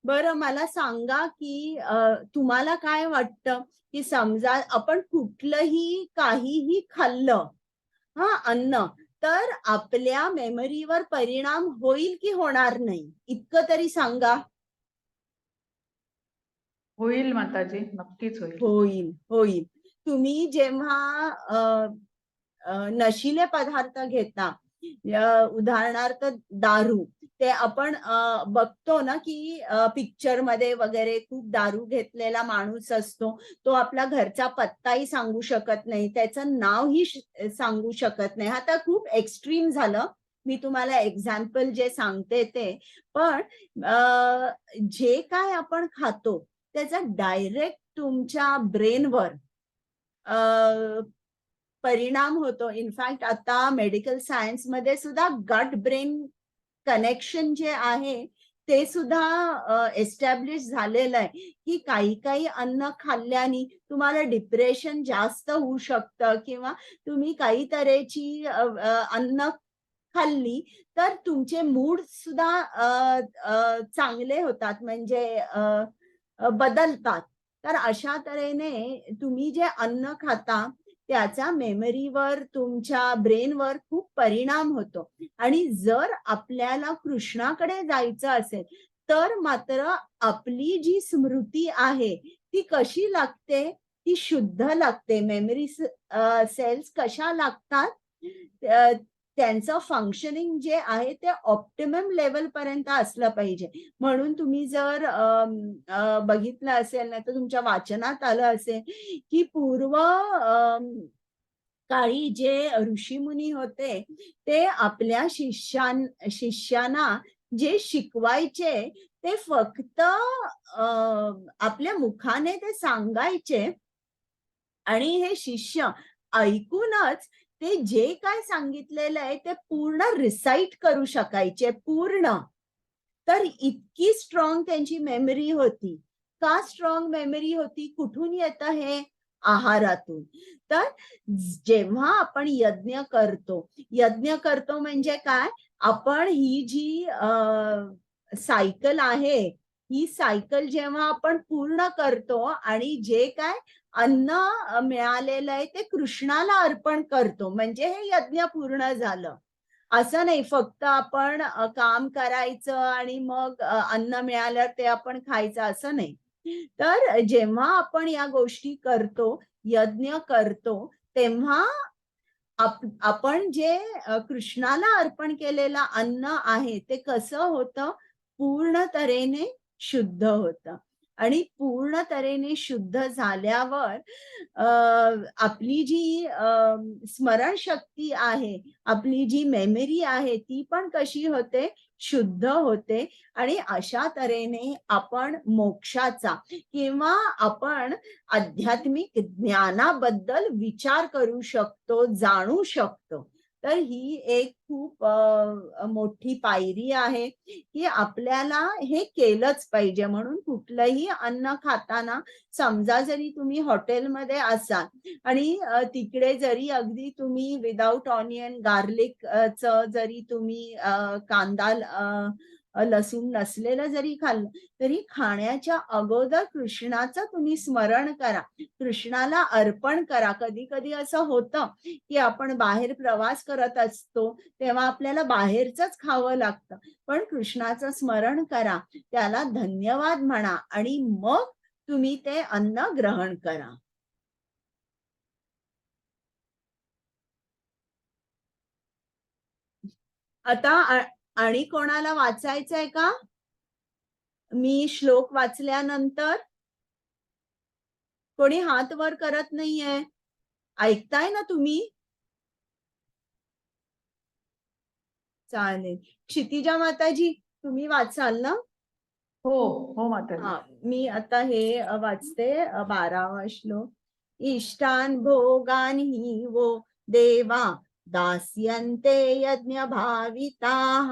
बरं मला सांगा, की तुम्हाला काय वाटतं, की समजा आपण कुठलंही काहीही खाल्लं हां, अन्न, तर आपल्या मेमरीवर परिणाम होईल की होणार नाही? इतकं तरी सांगा? होईल माताजी, नक्कीच होईल. होईल, होईल. तुम्ही जेव्हा अ, नशिले पदार्थ घेता, उदाहरणार्थ दारू, ते आपण बघतो ना, की पिक्चरमध्ये वगैरे खूप दारू घेतलेला माणूस असतो. तो आपला घरचा पत्ताही सांगू शकत नाही, त्याचं नावही सांगू शकत नाही. आता खूप एक्स्ट्रीम झालं. मी तुम्हाला एक्झाम्पल जे सांगते ते. पण जे काय आपण खातो, त्याचा डायरेक्ट तुमच्या ब्रेनवर परिणाम होतो. इनफॅक्ट आता मेडिकल सायन्समध्ये सुद्धा गट ब्रेन कनेक्शन जे आहे, ते सुद्धा एस्टॅब्लिश झालेलं आहे, की काही-काही अन्न खाल्ल्याने तुम्हाला डिप्रेशन जास्त होऊ शकतं किंवा तुम्ही काही तऱ्हेची अन्न खाल्ली, तर तुमचे मूड सुद्धा चांगले होतात म्हणजे बदलतात. तर अशा तऱ्हेने तुम्ही जे अन्न खाता, त्याचा मेमरीवर, तुमच्या ब्रेनवर खूप परिणाम होतो आणि जर आपल्याला कृष्णाकडे जायचं असेल, तर मात्र आपली जी स्मृती आहे, ती कशी लागते? ती शुद्ध लागते. मेमरी सेल्स कशा लागतात? अ, त्यांचं फंक्शनिंग जे आहे ते ऑप्टिमम लेव्हलपर्यंत असलं पाहिजे. म्हणून तुम्ही जर बघितलं असेल नाहीतर तुमच्या वाचनात आलं असेल, की पूर्व काळी जे ऋषीमुनी होते, ते आपल्या शिष्यांना जे शिकवायचे, ते फक्त आपल्या मुखाने ते सांगायचे आणि हे शिष्य ऐकूनच ते जे काय सांगितलेलं आहे, ते पूर्ण रिसाईट करू शकायचे, पूर्ण. तर इतकी स्ट्रॉंग त्यांची मेमरी होती. का स्ट्रॉंग मेमरी होती? कुठून येतं हे? आहारातून. तर जेव्हा आपण यज्ञ करतो म्हणजे काय? आपण ही जी सायकल आहे, ही सायकल जेव्हा आपण पूर्ण करतो आणि जे काय अन्न मिळालेलं आहे ते कृष्णाला अर्पण करतो, म्हणजे हे यज्ञ पूर्ण झालं. असं नाही फक्त आपण काम करायचं आणि मग अन्न मिळाल्यावर ते आपण खायचं असं नाही. तर जेव्हा आपण या गोष्टी करतो, यज्ञ करतो, तेव्हा आपण जे कृष्णाला अर्पण केलेलं अन्न आहे, ते कसं होतं? पूर्ण तऱ्हेने शुद्ध होतं आणि पूर्ण तऱ्हेने शुद्ध झाल्यावर अ, आपली जी स्मरणशक्ती आहे, आपली जी मेमरी आहे, ती पण कशी होते? शुद्ध होते आणि अशा तऱ्हेने आपण मोक्षाचा किंवा आपण आध्यात्मिक ज्ञानाबद्दल विचार करू शकतो, जाणू शकतो. तर ही एक खूप मोठी पायरी आहे, की आपल्याला हे केलंच पाहिजे. म्हणून कुठलंही अन्न खाताना समजा जरी तुम्ही हॉटेलमध्ये असाल आणि तिकडे जरी अगदी तुम्ही विथआऊट ऑनियन, गार्लिक जरी तुम्ही कांदा लसूण नसलेलं जरी खाल्लं, तरी खाण्याच्या अगोदर कृष्णाचं तुम्ही स्मरण करा. कृष्णाला अर्पण करा. कधी-कधी असं होतं, की आपण बाहेर प्रवास करत असतो, तेव्हा आपल्याला बाहेरचंच खावं लागतं. पण कृष्णाचं स्मरण करा, त्याला धन्यवाद म्हणा आणि मग तुम्ही ते अन्न ग्रहण करा. आता आणि कोणाला वाचायचंय का? मी श्लोक वाचल्यानंतर कोणी हात वर करत नाहीये. ऐकताय ना तुम्ही? चालेल. क्षितिजा माताजी, तुम्ही वाचाल ना? हो, हो माताजी. हां, मी आता हे वाचते 12वा श्लोक. इष्टान् भोगान् हि वो देवा दास्यन्ते यज्ञभाविताः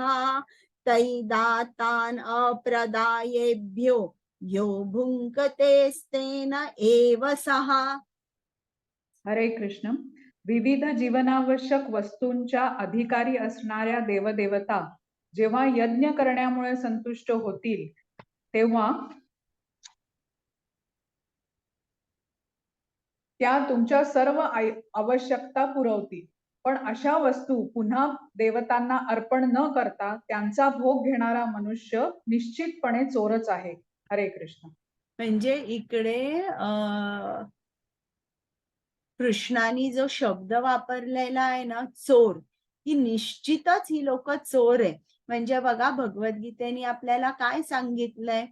तैदातान् अप्रदायेभ्यो यो भुङ्क्तेस्तेन एव सः. हरे कृष्ण. विविध जीवनावश्यक वस्तूंच्या अधिकारी असणाऱ्या देवदेवता जेव्हा यज्ञ करण्यामुळे संतुष्ट होतील, तेव्हा त्या तुमच्या सर्व आवश्यकता पुरवतील. पण अशा वस्तू पुन्हा देवतांना अर्पण न करता त्यांचा भोग घेणारा मनुष्य निश्चितपणे चोरच आहे. हरे कृष्ण. म्हणजे इकडे कृष्णाने जो शब्द वापरलेला आहे ना, चोर, ही निश्चितच ही लोक चोर आहे. म्हणजे बघा, भगवद्गीतेने आपल्याला काय सांगितलंय,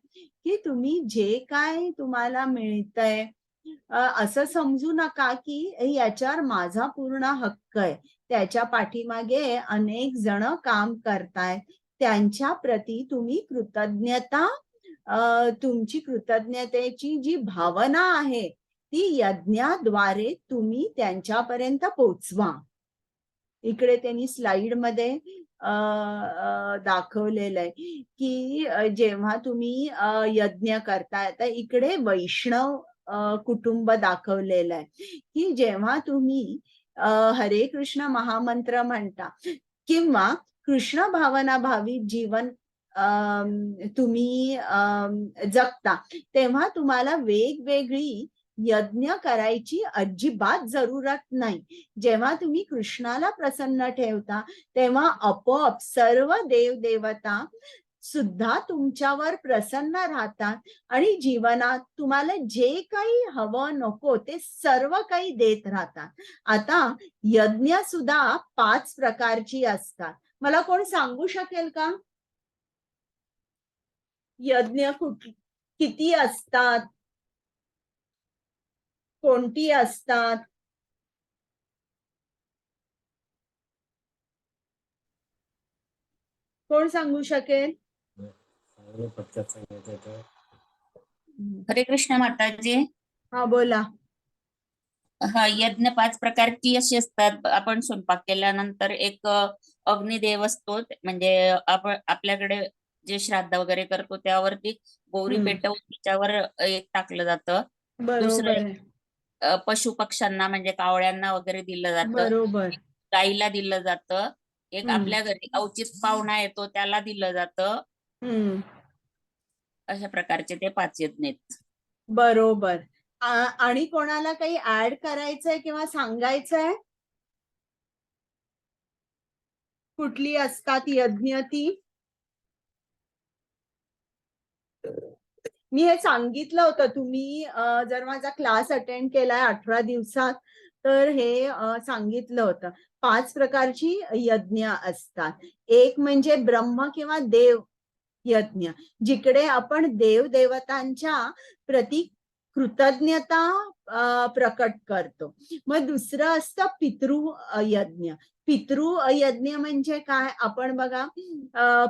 की तुम्ही जे काय तुम्हाला मिळतंय असं समजू नका की याच्यावर माझा पूर्ण हक्क आहे. त्याच्या पाठीमागे अनेक जण काम करतायत. त्यांच्या प्रती तुम्ही कृतज्ञता, तुमची कृतज्ञतेची जी भावना आहे ती यज्ञाद्वारे तुम्ही त्यांच्यापर्यंत पोचवा. इकडे त्यांनी स्लाइड मध्ये दाखवलेलं आहे की जेव्हा तुम्ही यज्ञ करताय, तर इकडे वैष्णव कुटुंब दाखवलेलं आहे की जेव्हा तुम्ही हरे कृष्ण महामंत्र म्हणता किंवा कृष्ण भावना भावित जीवन तुम्ही जगता, तेव्हा तुम्हाला वेगवेगळी यज्ञ करायची अजिबात जरूरत नाही. जेव्हा तुम्ही कृष्णाला प्रसन्न ठेवता, तेव्हा आपोआप सर्व देवदेवता सुद्धा तुमच्यावर प्रसन्न राहतात आणि जीवनात तुम्हाला जे काही हवं नको ते सर्व काही देत राहतात. आता यज्ञ सुद्धा 5 प्रकारची असतात. मला कोण सांगू शकेल का? यज्ञ किती असतात, कोणती असतात? कोण सांगू शकेल? हरे कृष्ण माताजी. हा, बोला. हा, यज्ञ 5 प्रकारची अशी असतात. आपण स्वयंपाक केल्यानंतर एक अग्निदेव असतो, म्हणजे आपण आपल्याकडे जे श्राद्ध वगैरे करतो त्यावरती गौरी पेटवून त्याच्यावर एक टाकलं जातं. दुसरं बरोबर आहे. पशु पक्ष्यांना म्हणजे कावळ्यांना वगैरे दिलं जातं. बरोबर. गाईला दिलं जातं. एक आपल्या घरी अवचित पाहुणा येतो त्याला दिलं जातं. अशा प्रकारचे ते 5 यज्ञ आहेत. बरोबर. आणि कोणाला काही ऍड करायचंय किंवा सांगायचंय? कुठली असतात यज्ञ ती? मी हे सांगितलं होतं, तुम्ही जर माझा क्लास अटेंड केलाय 18 दिवसात, तर हे सांगितलं होतं. 5 प्रकारची यज्ञ असतात. एक म्हणजे ब्रह्म किंवा देव यज्ञ, जिकडे आपण देव देवतांच्या प्रती कृतज्ञता प्रकट करतो. मग दुसरं असतं पितृ यज्ञ. पितृ यज्ञ म्हणजे काय? आपण बघा,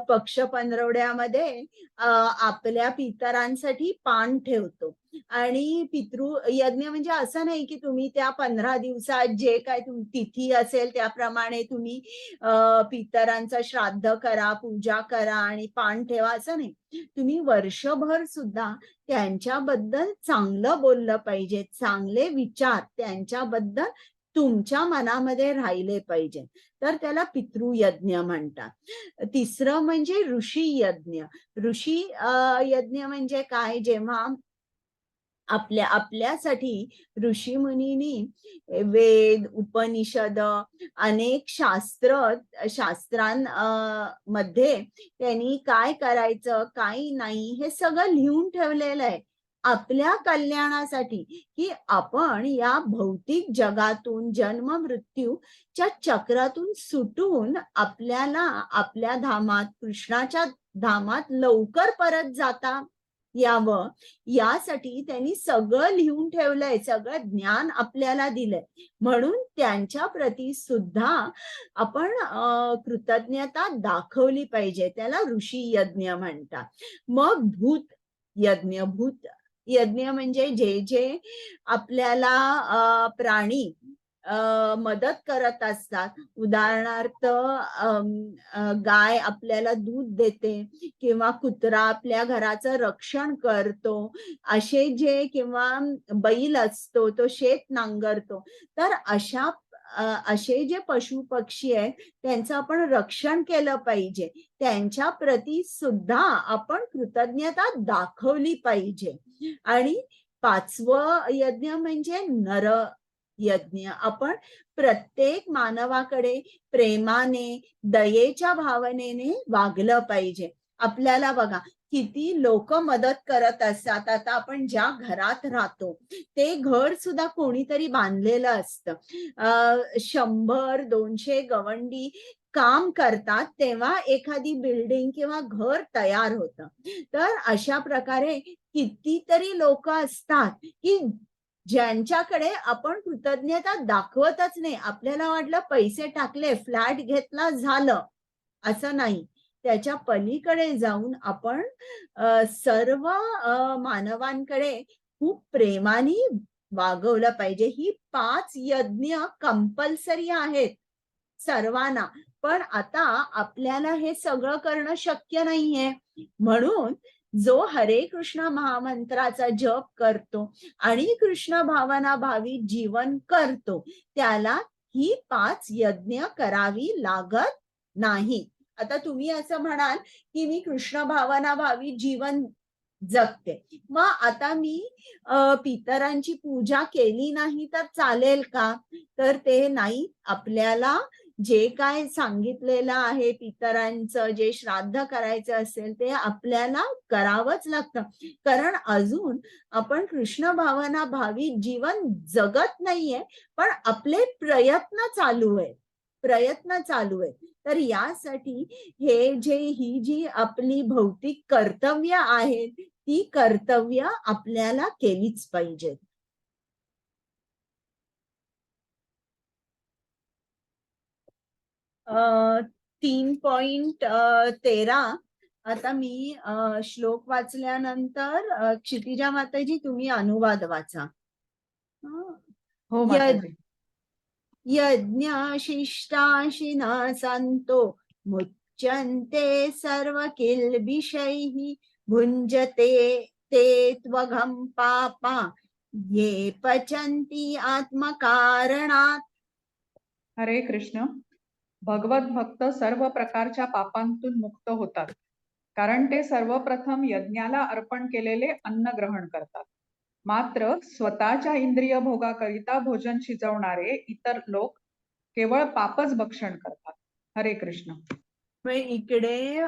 पक्ष पंधरवड्यामध्ये आपल्या पितरांसाठी पान ठेवतो. आणि पितृ यज्ञ म्हणजे असं नाही की तुम्ही त्या 15 दिवसात जे काय तिथी असेल त्याप्रमाणे तुम्ही पितरांचं श्राद्ध करा, पूजा करा आणि पान ठेवा, असं नाही. तुम्ही वर्षभर सुद्धा त्यांच्याबद्दल चांगलं बोललं पाहिजे. चांगले विचार त्यांच्याबद्दल तुमच्या मनामध्ये राहिले पाहिजे, तर त्याला पितृयज्ञ म्हणतात. तिसरं म्हणजे ऋषी यज्ञ. ऋषी यज्ञ म्हणजे काय? जेव्हा आपल्यासाठी ऋषी मुनींनी वेद, उपनिषद, अनेक शास्त्रांमध्ये त्यांनी काय करायचं, काय नाही, हे सगळं लिहून ठेवलेलं आहे आपल्या कल्याणासाठी, की आपण या भौतिक जगातून, जन्म मृत्यूच्या चक्रातून सुटून आपल्याला आपल्या धामात, कृष्णाच्या धामात लवकर परत जाता यावं, यासाठी त्यांनी सगळं लिहून ठेवलंय, सगळं ज्ञान आपल्याला दिलंय. म्हणून त्यांच्या प्रती सुद्धा आपण कृतज्ञता दाखवली पाहिजे. त्याला ऋषी यज्ञ म्हणतात. मग भूत यज्ञ. भूत यज्ञ म्हणजे जे आपल्याला प्राणी मदत करत असतात. उदाहरणार्थ गाय आपल्याला दूध देते किंवा कुत्रा आपल्या घराचं रक्षण करतो, असे जे, किंवा बैल असतो तो शेत नांगरतो, तर अशा असे जे पशु पक्षी आहेत त्यांचं आपण रक्षण केलं पाहिजे. त्यांच्या प्रती सुद्धा आपण कृतज्ञता दाखवली पाहिजे. आणि 5वं यज्ञ म्हणजे नर यज्ञ. आपण प्रत्येक मानवाकडे प्रेमाने, दयेच्या भावनेने वागलं पाहिजे. आपल्याला बघा किती लोक मदत करत असतात. आता आपण ज्या घरात राहतो ते घर सुद्धा कोणीतरी बांधलेलं असतं. 100-200 गवंडी काम करतात तेव्हा एखादी बिल्डिंग किंवा घर तयार होतं. तर अशा प्रकारे कितीतरी लोक असतात की ज्यांच्याकडे आपण कृतज्ञता दाखवतच नाही. आपल्याला वाटलं पैसे टाकले, फ्लॅट घेतला, झालं. असं नाही. त्याच्या पलीकडे जाऊन आपण सर्व मानवांकडे खूप प्रेमाने वागवलं पाहिजे. ही 5 यज्ञ कंपल्सरी आहेत सर्वांना. पण आता आपल्याला हे सगळं करणं शक्य नाहीये. म्हणून जो हरे कृष्ण महामंत्राचा जप करतो आणि कृष्ण भावना भावी जीवन करतो त्याला ही 5 यज्ञ करावी लागत नाही. आता तुम्ही असं म्हणाल की मी कृष्ण भावना भावी जीवन जगते, मग आता मी पितरांची पूजा केली नाही तर चालेल का? तर ते नाही. आपल्याला जे काय सांगितलेलं आहे पितरांचं जे श्राद्ध करायचं असेल ते आपल्याला करावंच लागतं. कारण अजून आपण कृष्ण भावना भावी जीवन जगत नाहीये, पण आपले प्रयत्न चालू आहेत. तर यासाठी ही जी आपली भौतिक कर्तव्य आहेत ती कर्तव्य आपल्याला केलीच पाहिजेत. 3.13 आता मी श्लोक वाचल्यानंतर क्षितिजा माताजी तुम्ही अनुवाद वाचा. हो माताजी. यज्ञशिष्टाशिना संतो मुच्यन्ते सर्व किल्बिषैः भुञ्जते ते त्वघं पापा ये पचन्ति आत्मकारणात्. हरे कृष्ण. भगवत भक्त सर्व प्रकारच्या पापांतून मुक्त होतात, कारण ते सर्वप्रथम यज्ञाला अर्पण केलेले अन्न ग्रहण करतात. मात्र स्वतःच्या इंद्रिय भोगाकरिता भोजन शिजवणारे इतर लोक केवळ पापच भक्षण करतात. हरे कृष्ण. इकडे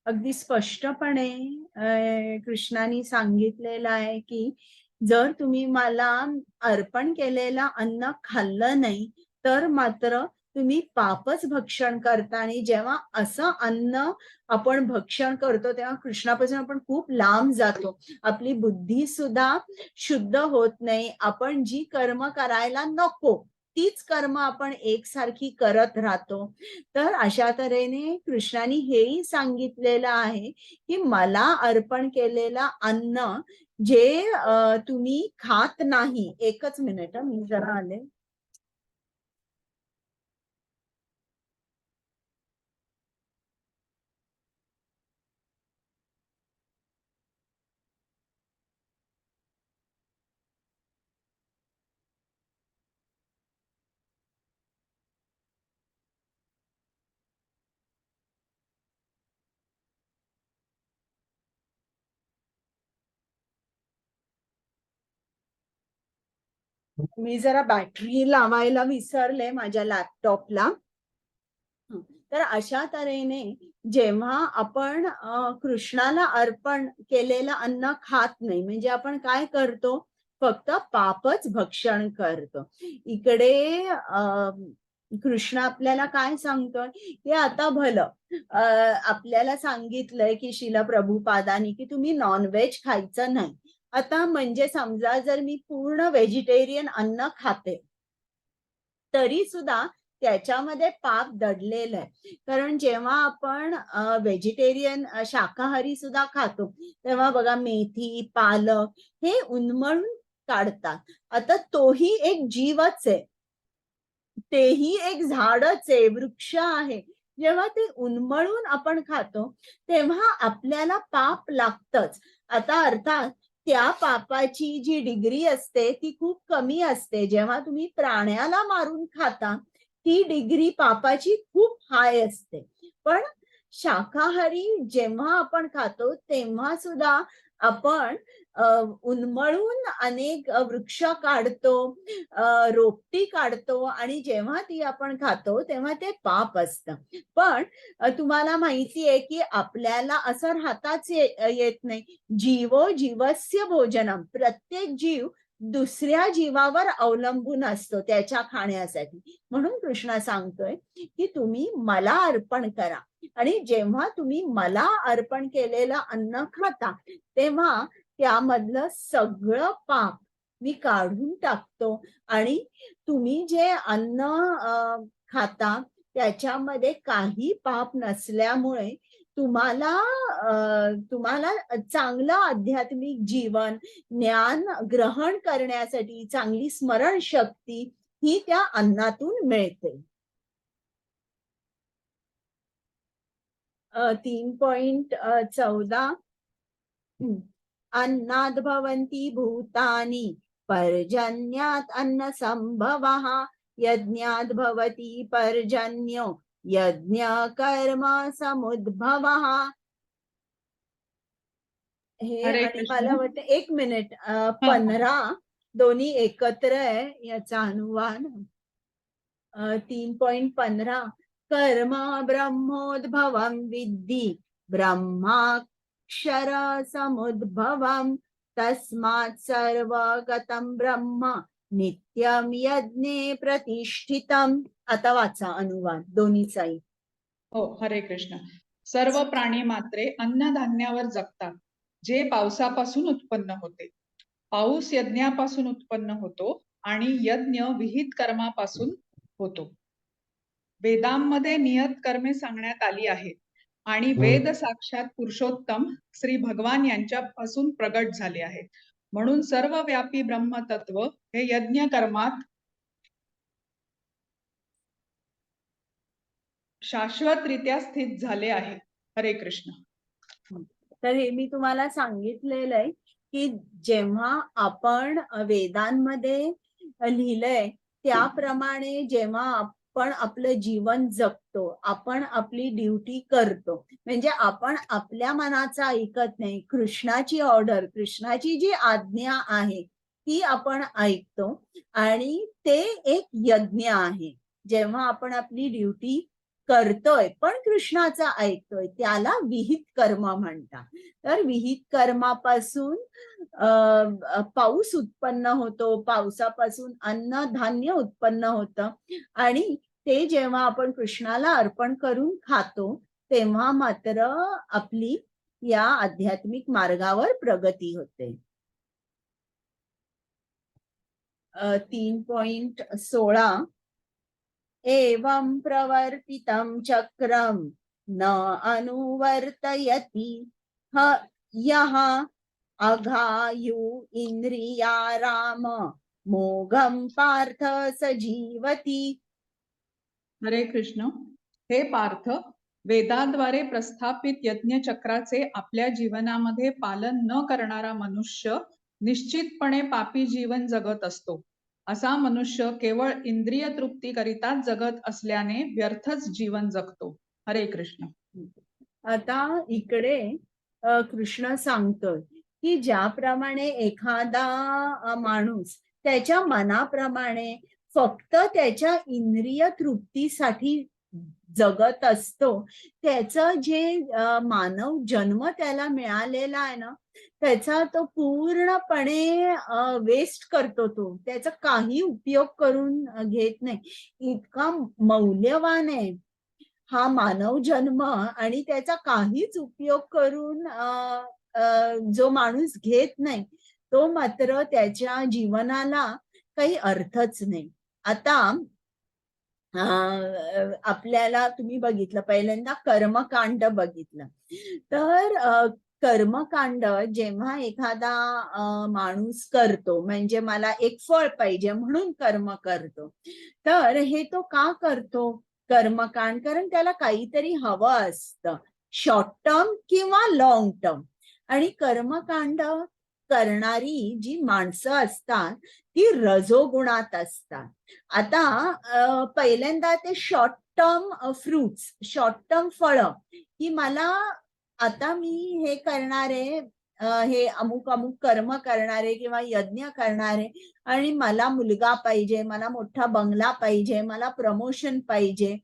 अगदी स्पष्टपणे कृष्णाने सांगितलेलं आहे की जर तुम्ही मला अर्पण केलेलं अन्न खाल्लं नाही तर मात्र तुम्ही पापच भक्षण करता. आणि जेव्हा असं अन्न आपण भक्षण करतो तेव्हा कृष्णापासून आपण खूप लांब जातो. आपली बुद्धी सुद्धा शुद्ध होत नाही. आपण जी कर्म करायला नको तीच कर्म आपण एकसारखी करत राहतो. तर अशा तऱ्हेने कृष्णाने हेही सांगितलेलं आहे की मला अर्पण केलेलं अन्न जे तुम्ही खात नाही. एकच मिनिट मी जरा आले. मी जरा बॅटरी लावायला विसरले माझ्या लॅपटॉपला. तर अशा तऱ्हेने जेव्हा आपण कृष्णाला अर्पण केलेलं अन्न खात नाही म्हणजे आपण काय करतो, फक्त पापच भक्षण करतो. इकडे कृष्ण आपल्याला काय सांगतोय की आता भलं आपल्याला सांगितलंय की शिला प्रभुपादांनी की तुम्ही नॉनव्हेज खायचं नाही. आता म्हणजे समजा जर मी पूर्ण व्हेजिटेरियन अन्न खाते तरी सुद्धा त्याच्यामध्ये पाप दडलेलं आहे. कारण जेव्हा आपण व्हेजिटेरियन शाकाहारी सुद्धा खातो तेव्हा बघा मेथी, पालक हे उन्मळून काढतात. आता तोही एक जीवच आहे, तेही एक झाडच आहे, वृक्ष आहे. जेव्हा ते उन्मळून आपण खातो तेव्हा आपल्याला पाप लागतच. आता अर्थात त्या पापाची जी डिग्री असते ती खूप कमी असते. जेव्हा तुम्ही प्राण्याला मारून खाता, ती डिग्री पापाची खूप हाय असते. पण शाकाहारी जेव्हा आपण खातो, तेव्हा सुद्धा आपण उन्मळून अनेक वृक्ष काढतो, रोपटी काढतो आणि जेव्हा ती आपण खातो, तेव्हा ते पाप असतं. पण तुम्हाला माहिती आहे, की आपल्याला असं राहताच येत नाही. जीवो जीवस्य भोजनम. प्रत्येक जीव दुसऱ्या जीवावर अवलंबून असतो त्याच्या खाण्यासाठी. म्हणून कृष्ण सांगतोय, की तुम्ही मला अर्पण करा आणि जेव्हा तुम्ही मला अर्पण केलेलं अन्न खाता, तेव्हा त्यामधलं सगळं पाप मी काढून टाकतो आणि तुम्ही जे अन्न खाता त्याच्यामध्ये काही पाप नसल्यामुळे तुम्हाला चांगलं आध्यात्मिक जीवन, ज्ञान ग्रहण करण्यासाठी चांगली स्मरणशक्ती ही त्या अन्नातून मिळते. 3.14 अन्नाद् भवन्ति भूतानि पर्जन्यात् अन्नसम्भवः यज्ञाद् भवति पर्जन्यो यज्ञ कर्म समुद्भवः. हे हरे आणि कृष्ण. मला वाटतं 1 मिनिट 15 दोन्ही एकत्र आहे याचा अनुवाद. 3.15 कर्म ब्रह्मोद्भवं विद्धि ब्रह्माक्षर समुद्भवं तस्मात् सर्वगतं ब्रह्म नित्यं यज्ञे प्रतिष्ठितम्. आता वाचा अनुवाद दोन्हीचाही. हो, हरे कृष्ण. सर्व प्राणी मात्रे अन्नधान्यावर जगतात, जे पावसापासून उत्पन्न होते. पाऊस यज्ञापासून उत्पन्न होतो आणि यज्ञ विहित कर्मापासून होतो. वेदांमध्ये नियत कर्मे सांगण्यात आली आहेत आणि वेद साक्षात पुरुषोत्तम श्री भगवान यांच्यापासून प्रगट झाले आहेत. म्हणून सर्वव्यापी ब्रह्मतत्व हे यज्ञ कर्मात शाश्वतरित्या स्थित झाले आहे. हरे कृष्ण. तर हे मी तुम्हाला सांगितलेलं आहे, की जेव्हा आपण वेदांमध्ये लिहिलंय त्याप्रमाणे जेव्हा आपण आपलं जीवन जगतो, आपण आपली ड्युटी करतो, म्हणजे आपण आपल्या मनाचा ऐकत नाही. कृष्णाची ऑर्डर, कृष्णाची जी आज्ञा आहे ती आपण ऐकतो आणि ते एक यज्ञ आहे. जेव्हा आपण आपली ड्युटी करतोय पण कृष्णाचा ऐकतोय त्याला विहित कर्म म्हणतात. तर विहित कर्मापासून पाऊस उत्पन्न होतो, पावसापासून अन्न धान्य उत्पन्न होतं आणि ते जेव्हा आपण कृष्णाला अर्पण करून खातो तेव्हा मात्र आपली या आध्यात्मिक मार्गावर प्रगती होते. 3.16 एवं प्रवर्तितं चक्रं न अनुवर्तयति यः अघायु इंद्रियाराम मोघं पार्थ स जीवति. हरे कृष्ण. हे पार्थ, वेदाद्वारे प्रस्थापित यज्ञ चक्राचे आपल्या जीवनामध्ये पालन न करणारा मनुष्य निश्चितपणे पापी जीवन जगत असतो. असा मनुष्य केवळ इंद्रिय तृप्तीकरिताच जगत असल्याने व्यर्थच जीवन जगतो. हरे कृष्ण. आता इकडे कृष्ण सांगतोय की ज्याप्रमाणे एखादा माणूस त्याच्या मनाप्रमाणे फक्त त्याच्या इंद्रिय तृप्तीसाठी जगत असतो, त्याचं जे मानव जन्म त्याला मिळालेला आहे ना त्याचा तो पूर्णपणे वेस्ट करतो. तो त्याचा काही उपयोग करून घेत नाही. इतका मौल्यवान आहे हा मानव जन्म आणि त्याचा काहीच उपयोग करून जो माणूस घेत नाही तो मात्र त्याच्या जीवनाला काही अर्थच नाही. आता आपल्याला तुम्ही बघितलं पहिल्यांदा कर्मकांड बघितलं तर कर्मकांड जेव्हा एखादा माणूस करतो म्हणजे मला एक फळ पाहिजे म्हणून कर्म करतो, तर हे तो का करतो कर्मकांड? कारण त्याला काहीतरी हवं असतं, शॉर्ट टर्म किंवा लॉंग टर्म. आणि कर्मकांड करणारी जी माणसं असतात ती रजोगुणात असतात. आता पहिल्यांदा ते short term fruits, short term फळं, की मला आता मी हे करणारे, हे अमुक अमुक कर्म करणारे किंवा यज्ञ करणारे आणि मला मुलगा पाहिजे, मला मोठा बंगला पाहिजे, मला प्रमोशन पाहिजे,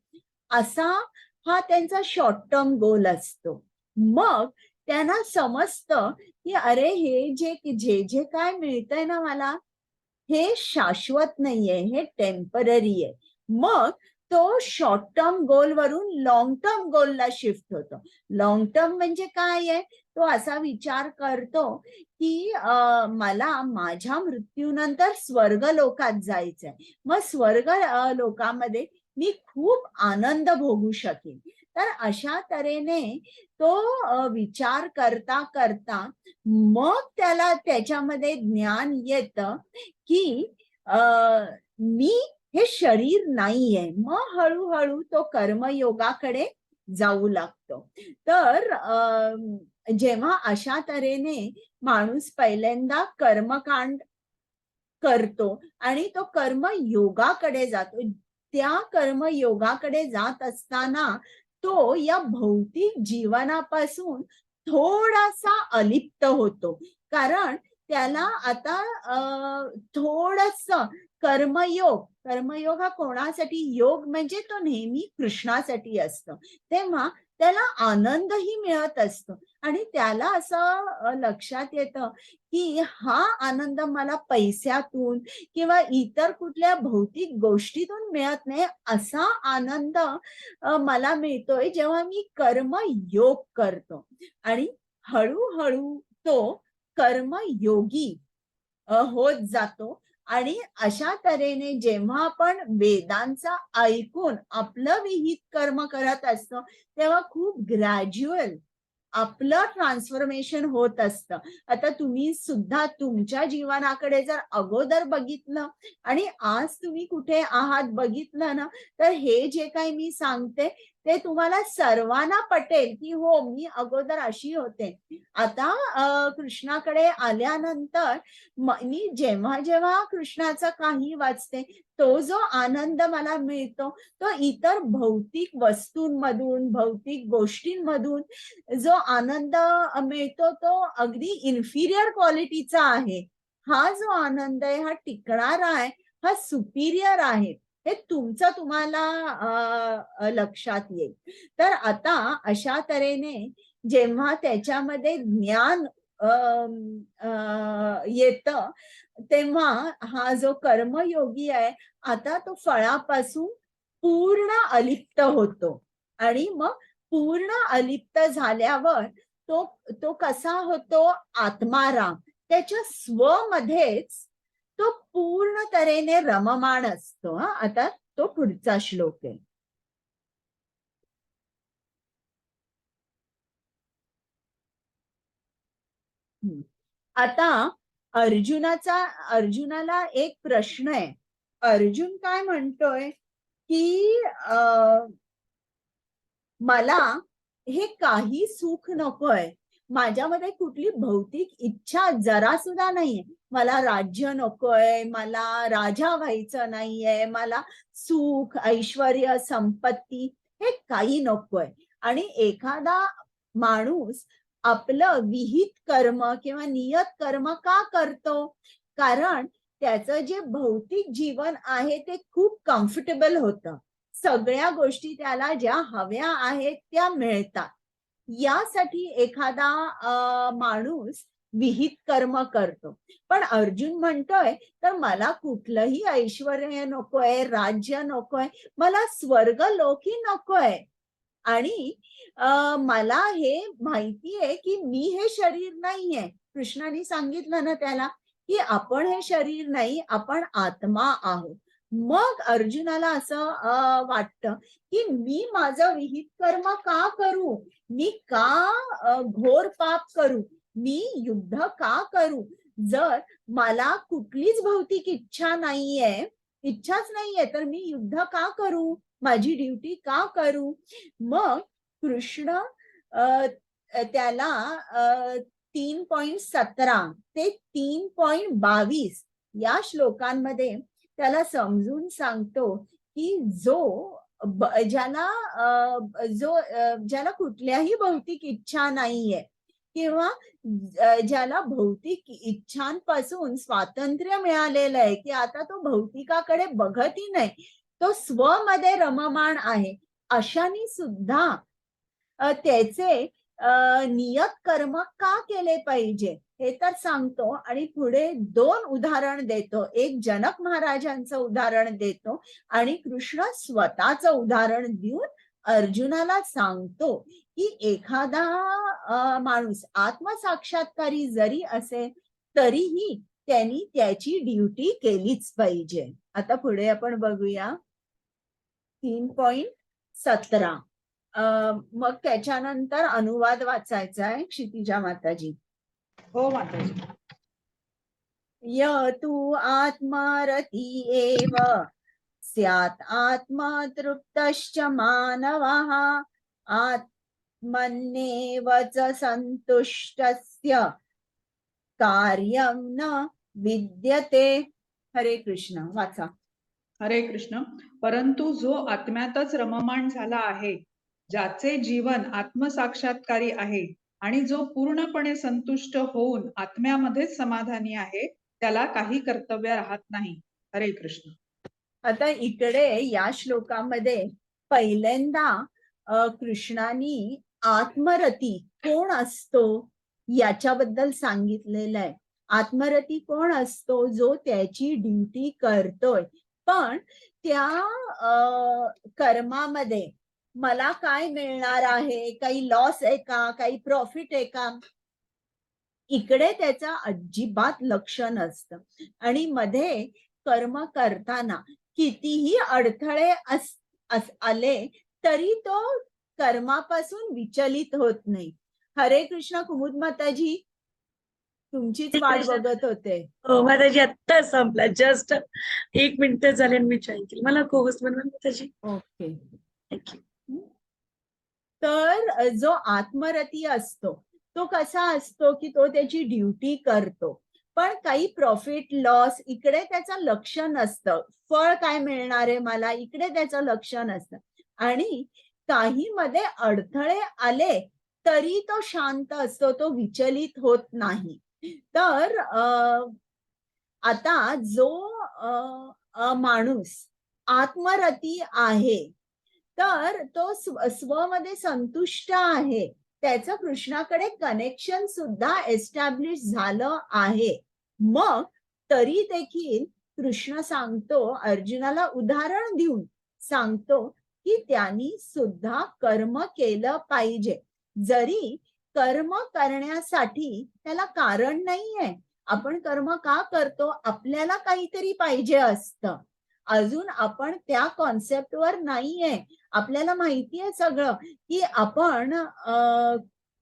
असा हा त्यांचा शॉर्ट टर्म गोल असतो. मग त्यांना समजतं की अरे हे जे जे जे काय मिळतंय ना मला, हे शाश्वत नाहीये, हे टेम्पररी आहे. मग तो शॉर्ट टर्म गोल वरून लॉंग टर्म गोलला शिफ्ट होतो. लॉंग टर्म म्हणजे काय आहे? तो असा विचार करतो की मला माझ्या मृत्यूनंतर स्वर्ग लोकात जायचंय. मग स्वर्ग लोकामध्ये मी खूप आनंद भोगू शकेन. तर अशा तऱ्हेने तो विचार करता करता मग त्याला त्याच्यामध्ये ज्ञान येतं की मी हे शरीर नाहीये. मग हळूहळू तो कर्मयोगाकडे जाऊ लागतो. तर जेव्हा अशा तऱ्हेने माणूस पहिल्यांदा कर्मकांड करतो आणि तो कर्मयोगाकडे जातो. त्या कर्मयोगाकडे जात असताना तो या भौतिक जीवनापासून थोडासा अलिप्त होतो. कारण त्याला आता थोडंसं कर्मयोग, कर्मयोग हा कोणासाठी? योग म्हणजे तो नेहमी कृष्णासाठी असतो. तेव्हा त्याला आनंदही मिळत असतो आणि त्याला असं लक्षात येतं की हा आनंद मला पैशातून किंवा इतर कुठल्या भौतिक गोष्टीतून मिळत नाही. असा आनंद मला मिळतोय जेव्हा मी कर्मयोग करतो आणि हळूहळू तो कर्मयोगी होत जातो. आणि अशा तऱ्हेने जेव्हा आपण वेदांचा ऐकून आपलं विहित कर्म करत असतो तेव्हा खूप ग्रॅज्युअल आपलं ट्रान्सफॉर्मेशन होत असतं. आता तुम्ही सुद्धा तुमच्या जीवनाकडे जर अगोदर बघितलं आणि आज तुम्ही कुठे आहात बघितलं ना, तर हे जे काही मी सांगते ते तुम्हाला सर्वांना पटेल की हो, मी अगोदर अशी होते. आता कृष्णाकडे आल्यानंतर मी जेव्हा जेव्हा कृष्णाचं काही वाचते, तो जो आनंद मला मिळतो तो इतर भौतिक वस्तूंमधून, भौतिक गोष्टींमधून जो आनंद मिळतो तो अगदी इन्फिरियर क्वालिटीचा आहे. हा जो आनंद आहे हा टिकणारा आहे, हा सुपिरियर आहे. हे तुमचं तुम्हाला लक्षात येईल. तर आता अशा तऱ्हेने जेव्हा त्याच्यामध्ये ज्ञान येतं, तेव्हा हा जो कर्मयोगी आहे आता तो फळापासून पूर्ण अलिप्त होतो आणि मग पूर्ण अलिप्त झाल्यावर तो तो कसा होतो? आत्माराम. त्याच्या स्वमध्येच तो पूर्ण तऱ्हेने रममाण असतो. आता तो पुढचा श्लोक आहे. आता अर्जुनाला एक प्रश्न आहे. अर्जुन काय म्हणतोय की मला हे काही सुख नकोय. माझ्यामध्ये कुठली भौतिक इच्छा जरा सुद्धा नाहीये. मला राज्य नकोय, मला राजा व्हायचं नाहीये, मला सुख, ऐश्वर्य, संपत्ती हे काही नकोय. आणि एखादा माणूस आपलं विहित कर्म किंवा नियत कर्म का करतो? कारण त्याचं जे भौतिक जीवन आहे ते खूप कम्फर्टेबल होतं. सगळ्या गोष्टी त्याला ज्या हव्या आहेत त्या मिळतात. यासाठी एखादा माणूस विहित कर्म करतो. पण अर्जुन म्हणतोय तर मला कुठलंही ऐश्वर्य नकोय, राज्य नकोय, मला स्वर्ग लोकही नकोय. आणि मला हे माहितीये की मी हे शरीर नाहीये. कृष्णाने सांगितलं ना त्याला की आपण हे शरीर नाही, आपण आत्मा आहोत. मग अर्जुनाला असं वाटतं की मी माझं विहित कर्म का करू? मी का घोर पाप करू? मी युद्ध का करू? जर मला कुठलीच भौतिक इच्छा इच्छाच नाहीये, तर मी युद्ध का करू? माझी ड्युटी का करू? मग कृष्ण त्याला 3.17 ते 3.22 या श्लोकांमध्ये त्याला समजून सांगतो की ज्याला कुठल्याही भौतिक इच्छा नाहीये किंवा ज्याला भौतिक इच्छांपासून स्वातंत्र्य मिळालेलं आहे की आता तो भौतिकाकडे बघतही नाही, तो स्वमध्ये रममाण आहे, अशाने सुद्धा त्याचे नियत कर्म का केले पाहिजे हे तर सांगतो. आणि पुढे 2 उदाहरण देतो. एक जनक महाराजांचं उदाहरण देतो आणि कृष्ण स्वतःचं उदाहरण देऊन अर्जुनाला सांगतो की एखादा माणूस आत्मसाक्षात्कारी जरी असेल तरीही त्यांनी त्याची ड्युटी केलीच पाहिजे. आता पुढे आपण बघूया 3.17. मग त्याच्यानंतर अनुवाद वाचायचा आहे क्षितिजा माताजी. हो माताजी. य तु आत्मारती एव स्यात् आत्मतृप्तश्च मानवः आत्मन्येव च संतुष्टस्य कार्यं न विद्यते. हरे कृष्ण. वाचा. हरे कृष्ण. परंतु जो आत्म्यातच रममाण झाला आहे, ज्याचे जीवन आत्मसाक्षात्कारी आहे आणि जो पूर्णपणे संतुष्ट होऊन आत्म्यामध्येच समाधानी आहे, त्याला काही कर्तव्य राहत नाही. हरे कृष्ण. आता इकडे या श्लोकामध्ये पहिल्यांदा कृष्णानी आत्मरती कोण असतो याच्याबद्दल सांगितलेलं आहे. आत्मरती कोण असतो? जो त्याची ड्युटी करतोय, पण त्या कर्मामध्ये मला काय मिळणार आहे, काही लॉस आहे का, काही प्रॉफिट आहे का, इकडे त्याचा अजिबात लक्ष नसतं. आणि मध्ये कर्म करताना कितीही अडथळे आले तरी तो कर्मापासून विचलित होत नाही. हरे कृष्ण. कुमुद माताजी तुमचीच वाट बघत होते. हो माताजी, आत्ता संपला. जस्ट 1 मिनिट झाले मी जॉईन केली. मला कोहोस्ट बनवा माताजी. ओके. थँक्यू. तर जो आत्मरती असतो तो कसा असतो की तो त्याची ड्युटी करतो, पण काही प्रॉफिट लॉस इकडे त्याचं लक्ष नसतं. फळ काय मिळणार आहे मला, इकडे त्याचं लक्ष नसतं. आणि काही मध्ये अडथळे आले तरी तो शांत असतो, तो विचलित होत नाही. तर आता जो माणूस आत्मरती आहे तर तो स्वमध्ये संतुष्ट आहे, त्याचं कृष्णाकडे कनेक्शन सुद्धा एस्टॅब्लिश झालं आहे. मग तरी देखील कृष्ण सांगतो, अर्जुनाला उदाहरण देऊन सांगतो की त्यांनी सुद्धा कर्म केलं पाहिजे. जरी कर्म करण्यासाठी त्याला कारण नाहीये. आपण कर्म का करतो? आपल्याला काहीतरी पाहिजे असतं. अजून आपण त्या कॉन्सेप्टवर नाहीये. आपल्याला माहितीये सगळं की आपण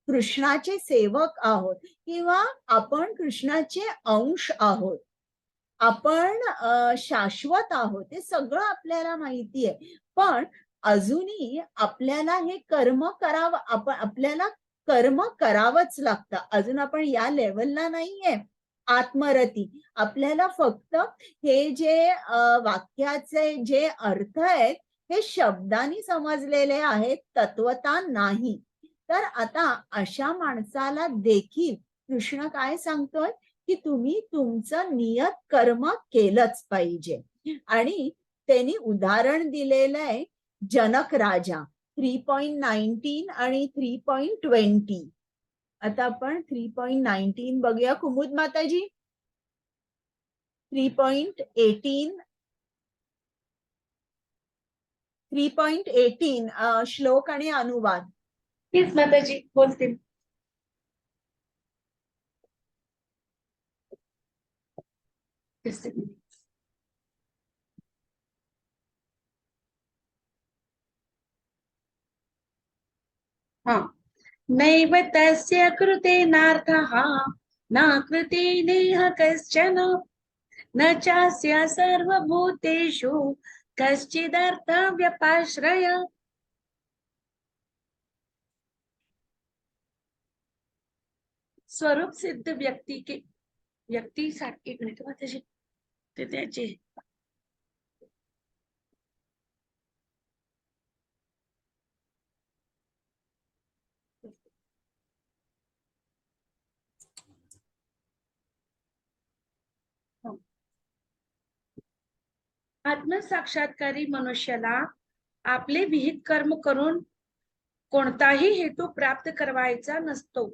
कृष्णाचे सेवक आहोत किंवा आपण कृष्णाचे अंश आहोत, आपण शाश्वत आहोत, हे सगळं आपल्याला माहितीये. पण अजूनही आपल्याला हे कर्म करावं, आपल्याला कर्म करावंच लागतं. अजून आपण या लेवलला नाहीये आत्मरती. आपल्याला फक्त हे जे वाक्याचे जे अर्थ आहेत हे शब्दांनी समजलेले आहेत, तत्वता नाही. तर आता अशा माणसाला देखील कृष्ण काय सांगतोय की तुम्ही तुमचं नियत कर्म केलंच पाहिजे. आणि त्यांनी उदाहरण दिलेलं आहे जनक राजा 3.19 आणि 3.20. आता आपण 3.19 बघूया. कुमुद माताजी 3.18 श्लोक आणि अनुवाद. प्लीज माताजी बोलते. हा. नैव तस्य कृतेनार्थः न कृते नेह कश्चन न चास्य सर्वभूतेषु कश्चिदर्थव्यपाश्रय. स्वरूप सिद्ध व्यक्ती साठी, एक मिनिट माताजी, ते त्याचे आत्मसाक्षात्कारी मनुष्याला आपले विहित कर्म करून कोणताही हेतू प्राप्त करवायचा नसतो.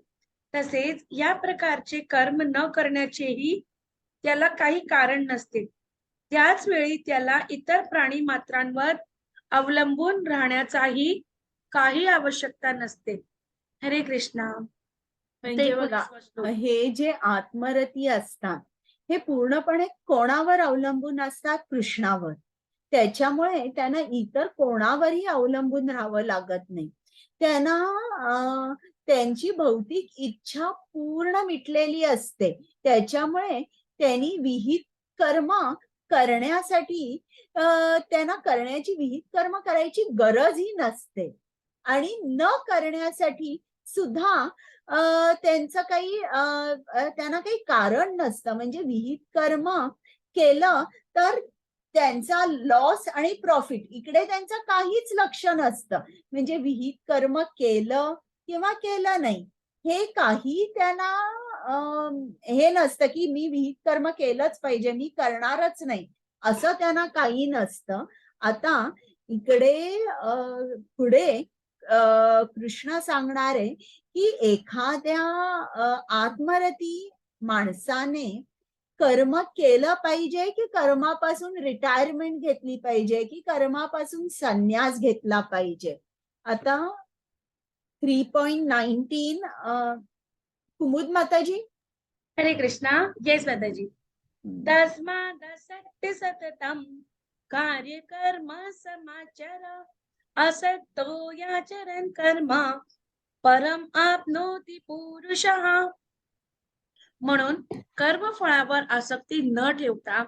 तसेच या प्रकारचे कर्म न करण्याचेही त्याला काही कारण नसते. त्याच वेळी त्याला इतर प्राणी मात्रांवर अवलंबून राहण्याचाही काही आवश्यकता नसते. हरे कृष्णा. म्हणजे बघा, हे जे आत्मरती असतात हे पूर्णपणे कोणावर अवलंबून असतात? कृष्णावर. त्याच्यामुळे त्यांना इतर कोणावरही अवलंबून राहावं लागत नाही. त्यांना त्यांची भौतिक इच्छा पूर्ण मिटलेली असते. त्याच्यामुळे त्यांनी विहित कर्म करण्यासाठी त्यांना करण्याची विहित कर्म करायची गरजही नसते. आणि न करण्यासाठी सुद्धा त्यांचं काही त्यांना काही कारण नसतं. म्हणजे विहित कर्म केलं तर त्यांचा लॉस आणि प्रॉफिट इकडे त्यांचं काहीच लक्ष नसतं. म्हणजे विहित कर्म केलं किंवा केलं नाही हे काही त्यांना हे नसतं की मी विहित कर्म केलंच पाहिजे, मी करणारच नाही, असं त्यांना काही नसतं. आता इकडे पुढे कृष्ण सांगणार आहे की एखाद्या आत्मरती माणसाने कर्म केलं पाहिजे की कर्मापासून रिटायरमेंट घेतली पाहिजे की कर्मापासून संन्यास घेतला पाहिजे. आता 3.19 कुमुद माताजी. हरे कृष्णा. येस माताजी. तस्मादसक्ति सततम कार्य कर्म समाचर असक्तो याचरन् कर्म परम आपनोति पुरुषः. म्हणून कर्मफळावर आसक्ती न ठेवता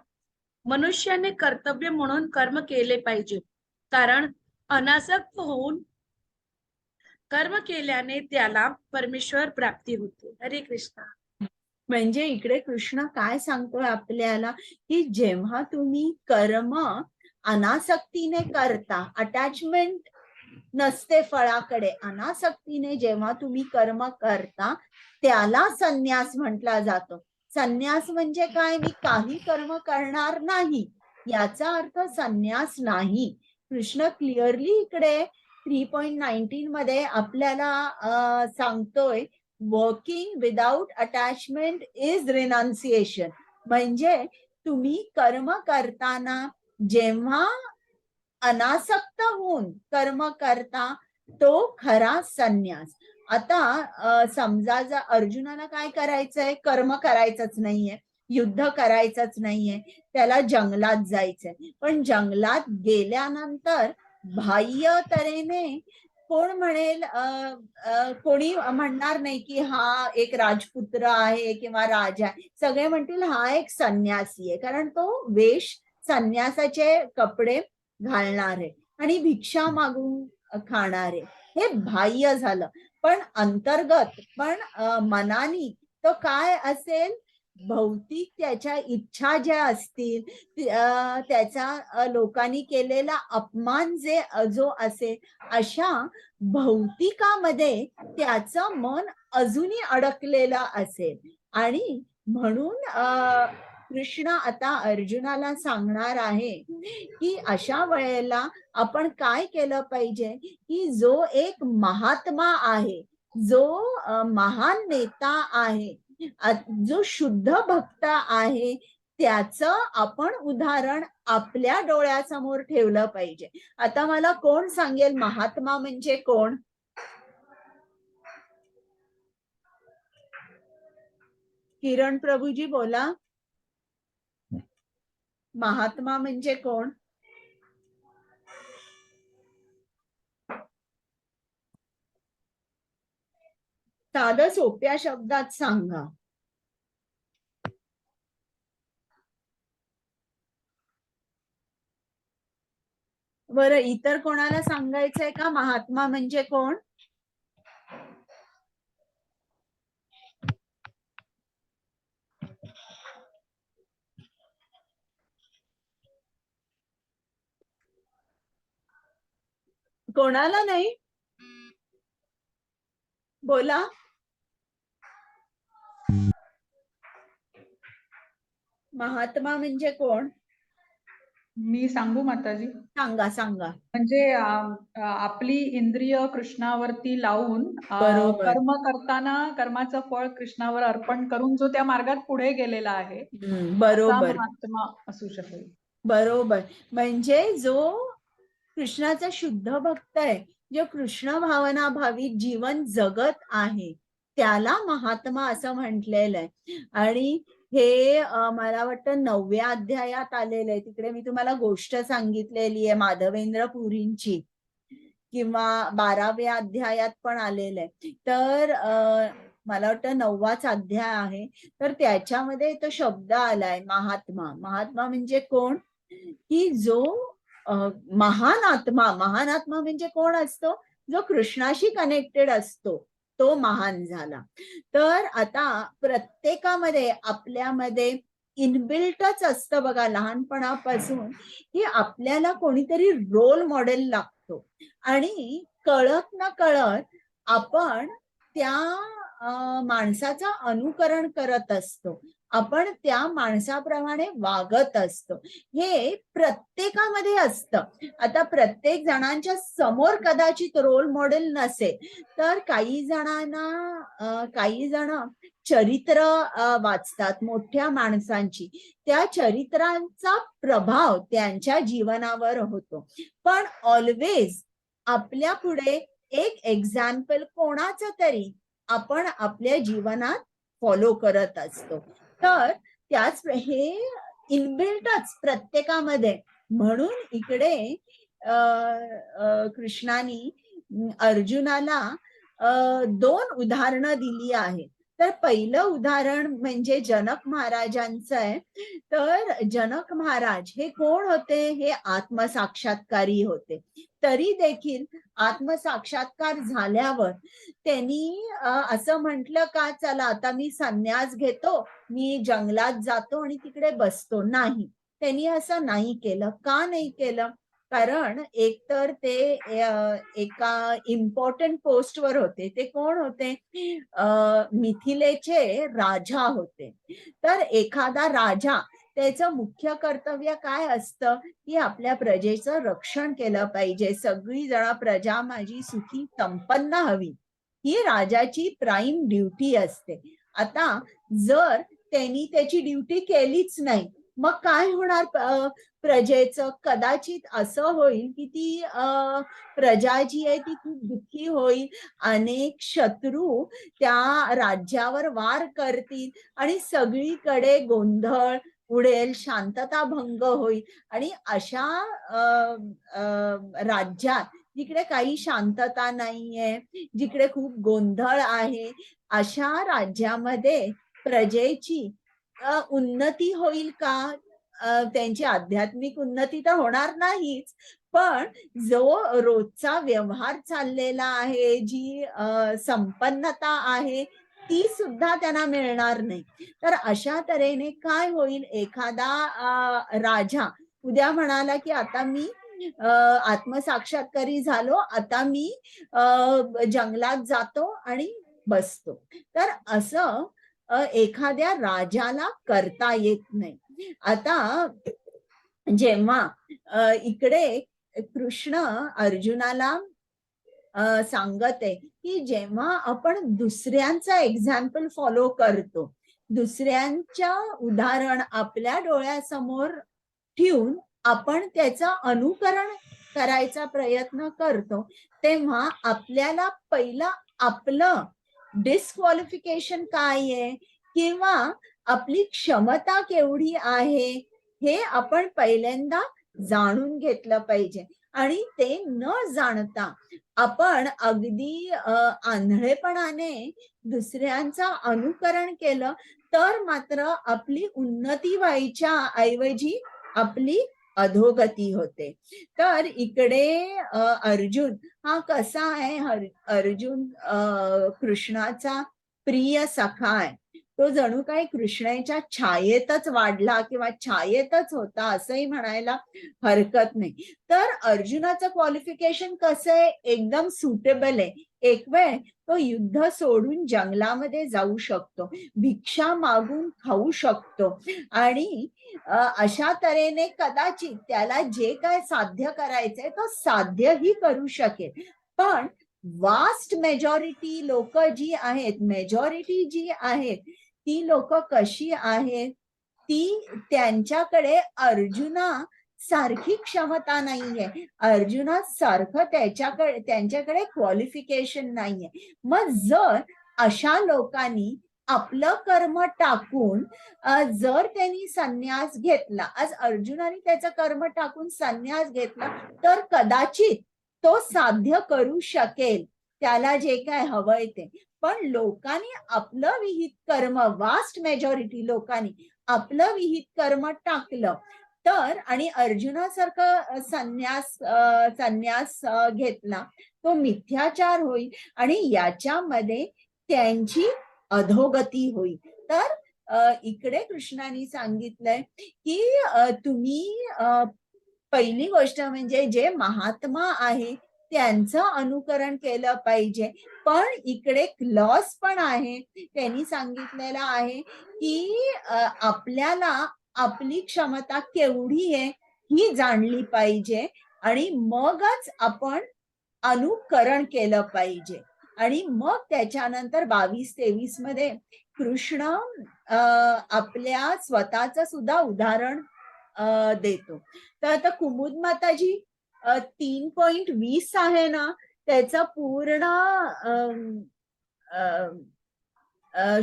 मनुष्याने कर्तव्य म्हणून कर्म केले पाहिजे. कारण अनासक्त होऊन कर्म केल्याने त्याला परमेश्वर प्राप्ती होते. हरे कृष्णा. म्हणजे इकडे कृष्ण काय सांगतोय आपल्याला की जेव्हा तुम्ही कर्म अनासक्तीने करता, अटॅचमेंट नसते फळाकडे, अनासक्तीने जेव्हा तुम्ही कर्म करता त्याला संन्यास म्हटला जातो. संन्यास म्हणजे काय? मी काही कर्म करणार नाही याचा अर्थ संन्यास नाही. कृष्ण क्लिअरली इकडे 3.19 मध्ये आपल्याला सांगतोय वर्किंग विदाउट अटॅचमेंट इज रिनाउन्सिएशन. म्हणजे तुम्ही कर्म करताना जेव्हा अनासक्त होऊन कर्म करता तो खरा संन्यास. आता समजा जर अर्जुनाला काय करायचंय? कर्म करायचंच नाहीये, युद्ध करायचंच नाहीये, त्याला जंगलात जायचंय. पण जंगलात गेल्यानंतर बाह्य तऱ्हेने कोण म्हणेल, कोणी म्हणणार नाही की हा एक राजपुत्र आहे किंवा राजा आहे. सगळे म्हणतील हा एक संन्यासी आहे, कारण तो वेश संन्यासाचे कपडे घालणार आहे आणि भिक्षा मागून खाणार आहे. हे बाह्य झालं. पण अंतर्गत, पण मनानी तो काय असेल? भौतिक त्याच्या इच्छा ज्या असतील, त्याचा लोकांनी केलेला अपमान जो असेल, अशा भौतिकामध्ये त्याचं मन अजूनही अडकलेलं असेल. आणि म्हणून कृष्ण आता अर्जुनाला सांगणार आहे की अशा वेळेला आपण काय केलं पाहिजे की जो एक महात्मा आहे, जो महान नेता आहे, जो शुद्ध भक्त आहे, त्याचं आपण उदाहरण आपल्या डोळ्यासमोर ठेवलं पाहिजे. आता मला कोण सांगेल महात्मा म्हणजे कोण? किरण प्रभूजी बोला. महात्मा म्हणजे कोण? साधं सोप्या शब्दात सांगा. बरं, इतर कोणाला सांगायचंय का महात्मा म्हणजे कोण? कोणाला नाही? बोला. महात्मा म्हणजे कोण? मी सांगू माताजी? सांगा सांगा. म्हणजे आपली इंद्रिय कृष्णावरती लावून बरोबर. कर्म करताना कर्माचं फळ कृष्णावर अर्पण करून जो त्या मार्गात पुढे गेलेला आहे असा बरोबर महात्मा असू शकेल. बरोबर. म्हणजे जो कृष्णाचा शुद्ध भक्त आहे, जो कृष्ण भावना भावित जीवन जगत आहे, त्याला महात्मा असं म्हटलेलं आहे. आणि हे मला वाटतं 9व्या अध्यायात आलेलं आहे. तिकडे मी तुम्हाला गोष्ट सांगितलेली आहे माधवेंद्र पुरींची, किंवा 12व्या अध्यायात पण आलेलं आहे. तर मला वाटतं 9वाच अध्याय आहे. तर त्याच्यामध्ये तो शब्द आलाय महात्मा. महात्मा म्हणजे कोण? की जो महान आत्मा म्हणजे कोण असतो? जो कृष्णाशी कनेक्टेड असतो, तो महान झाला. तर आता प्रत्येकामध्ये आपल्यामध्ये इनबिल्टच असतं बघा लहानपणापासून, की आपल्याला कोणीतरी रोल मॉडेल लागतो आणि कळत न कळत आपण त्या माणसाचं अनुकरण करत असतो. आपण त्या माणसाप्रमाणे वागत असतो. हे प्रत्येकामध्ये असतं. आता प्रत्येक जणांच्या समोर कदाचित रोल मॉडेल नसेल, तर काही जण चरित्र वाचतात मोठ्या माणसांची. त्या चरित्रांचा प्रभाव त्यांच्या जीवनावर होतो. पण ऑलवेज आपल्या पुढे एक एक्झाम्पल कोणाचं तरी आपण आपल्या जीवनात फॉलो करत असतो. तर त्याच हे इनबिल्टच प्रत्येकामध्ये. म्हणून इकडे कृष्णाने अर्जुनाला 2 उदाहरणं दिली आहेत. तर पहिलं उदाहरण म्हणजे जनक महाराजांचं आहे. तर जनक महाराज हे कोण होते? हे आत्मसाक्षात्कारी होते. तरी देखील आत्मसाक्षात्कार झाल्यावर त्यांनी असं म्हटलं का चला आता मी संन्यास घेतो, मी जंगलात जातो आणि तिकडे बसतो. नाही, त्यांनी असं नाही केलं. का नाही केलं? कारण एकतर ते एका इम्पॉर्टंट पोस्टवर होते. ते कोण होते? मिथिलेचे राजा होते. तर एखादा राजा त्याचं मुख्य कर्तव्य काय असतं? की आपल्या प्रजेचं रक्षण केलं पाहिजे. सगळी जण प्रजा माझी सुखी संपन्न हवी, ही राजाची प्राईम ड्युटी असते. आता जर त्यांनी त्याची ड्युटी केलीच नाही, मग काय होणार प्रजेचं? कदाचित असं होईल की ती प्रजा जी आहे ती खूप दुःखी होईल. अनेक शत्रू त्या राज्यावर वार करतील आणि सगळीकडे गोंधळ उडेल, शांतता भंग होईल. आणि अशा राज्यात जिकडे काही शांतता नाहीये, जिकडे खूप गोंधळ आहे, अशा राज्यामध्ये प्रजेची उन्नती होईल का? त्यांची आध्यात्मिक उन्नती तर होणार नाहीच, पण जो रोजचा व्यवहार चाललेला आहे, जी संपन्नता आहे, ती सुद्धा त्यांना मिळणार नाही. तर अशा तऱ्हेने काय होईल? एखादा राजा उद्या म्हणाला की आता मी आत्मसाक्षात्कारी झालो, आता मी जंगलात जातो आणि बसतो. तर असं एखाद्या राजाला करता येत नाही. आता जेव्हा इकडे कृष्ण अर्जुनाला सांगत आहे की जेव्हा आपण दुसऱ्यांचा एक्झाम्पल फॉलो करतो, दुसऱ्यांच्या उदाहरण आपल्या डोळ्यासमोर ठेवून आपण त्याचं अनुकरण करायचा प्रयत्न करतो, तेव्हा आपल्याला पहिलं आपलं डिस्क्वालिफिकेशन काय आहे किंवा आपली क्षमता केवढी आहे हे आपण पहिल्यांदा जाणून घेतलं पाहिजे. आणि ते न जाणता आपण अगदी आंधळेपणाने दुसऱ्यांचं अनुकरण केलं तर मात्र आपली उन्नती व्हायच्या ऐवजी आपली अधोगती होते. तर इकडे अर्जुन हा कसा आहे? अर्जुन कृष्णाचा प्रिय सखा आहे. तो जणू काही कृष्णाच्या छायेतच वाढला किंवा छायेतच होता असंही म्हणायला हरकत नाही. तर अर्जुनाचं क्वालिफिकेशन कसं आहे, एकदम सुटेबल आहे. एक वेळ तो युद्ध सोडून जंगलामध्ये जाऊ शकतो, भिक्षा मागून खाऊ शकतो आणि अशा तऱ्हेने कदाचित त्याला जे काय साध्य करायचंय तो साध्यही करू शकेल. पण वास्ट मेजॉरिटी लोक जी आहेत, मेजॉरिटी जी आहेत ती लोक कशी आहेत, ती त्यांच्याकडे अर्जुना सारखी क्षमता नाहीये, अर्जुना सारखं त्यांच्याकडे क्वालिफिकेशन नाहीये. मग जर अशा लोकांनी आपलं कर्म टाकून जर त्यांनी संन्यास घेतला, आज अर्जुनाने त्याचं कर्म टाकून संन्यास घेतला, तर कदाचित तो साध्य करू शकेल त्याला जे काय हवंय ते. पण लोकांनी आपलं विहित कर्म, वास्ट मेजॉरिटी लोकांनी आपलं विहित कर्म टाकलं तर आणि अर्जुनासारखं संन्यास घेतला, तो मिथ्याचार होईल आणि याच्यामध्ये त्यांची अधोगती होईल. तर इकडे कृष्णाने सांगितलंय की तुम्ही पहिली गोष्ट म्हणजे जे महात्मा आहे त्यांचं अनुकरण केलं पाहिजे. पण इकडे क्लॉज पण आहे, त्यांनी सांगितलेलं आहे की आपल्याला आपली क्षमता केवढी आहे ही जाणली पाहिजे आणि मगच आपण अनुकरण केलं पाहिजे. आणि मग त्याच्यानंतर 22-23 मध्ये कृष्ण आपल्या स्वतःच सुद्धा उदाहरण देतो. तर आता कुमुद माताजी 3.20 आहे ना, त्याचा पूर्ण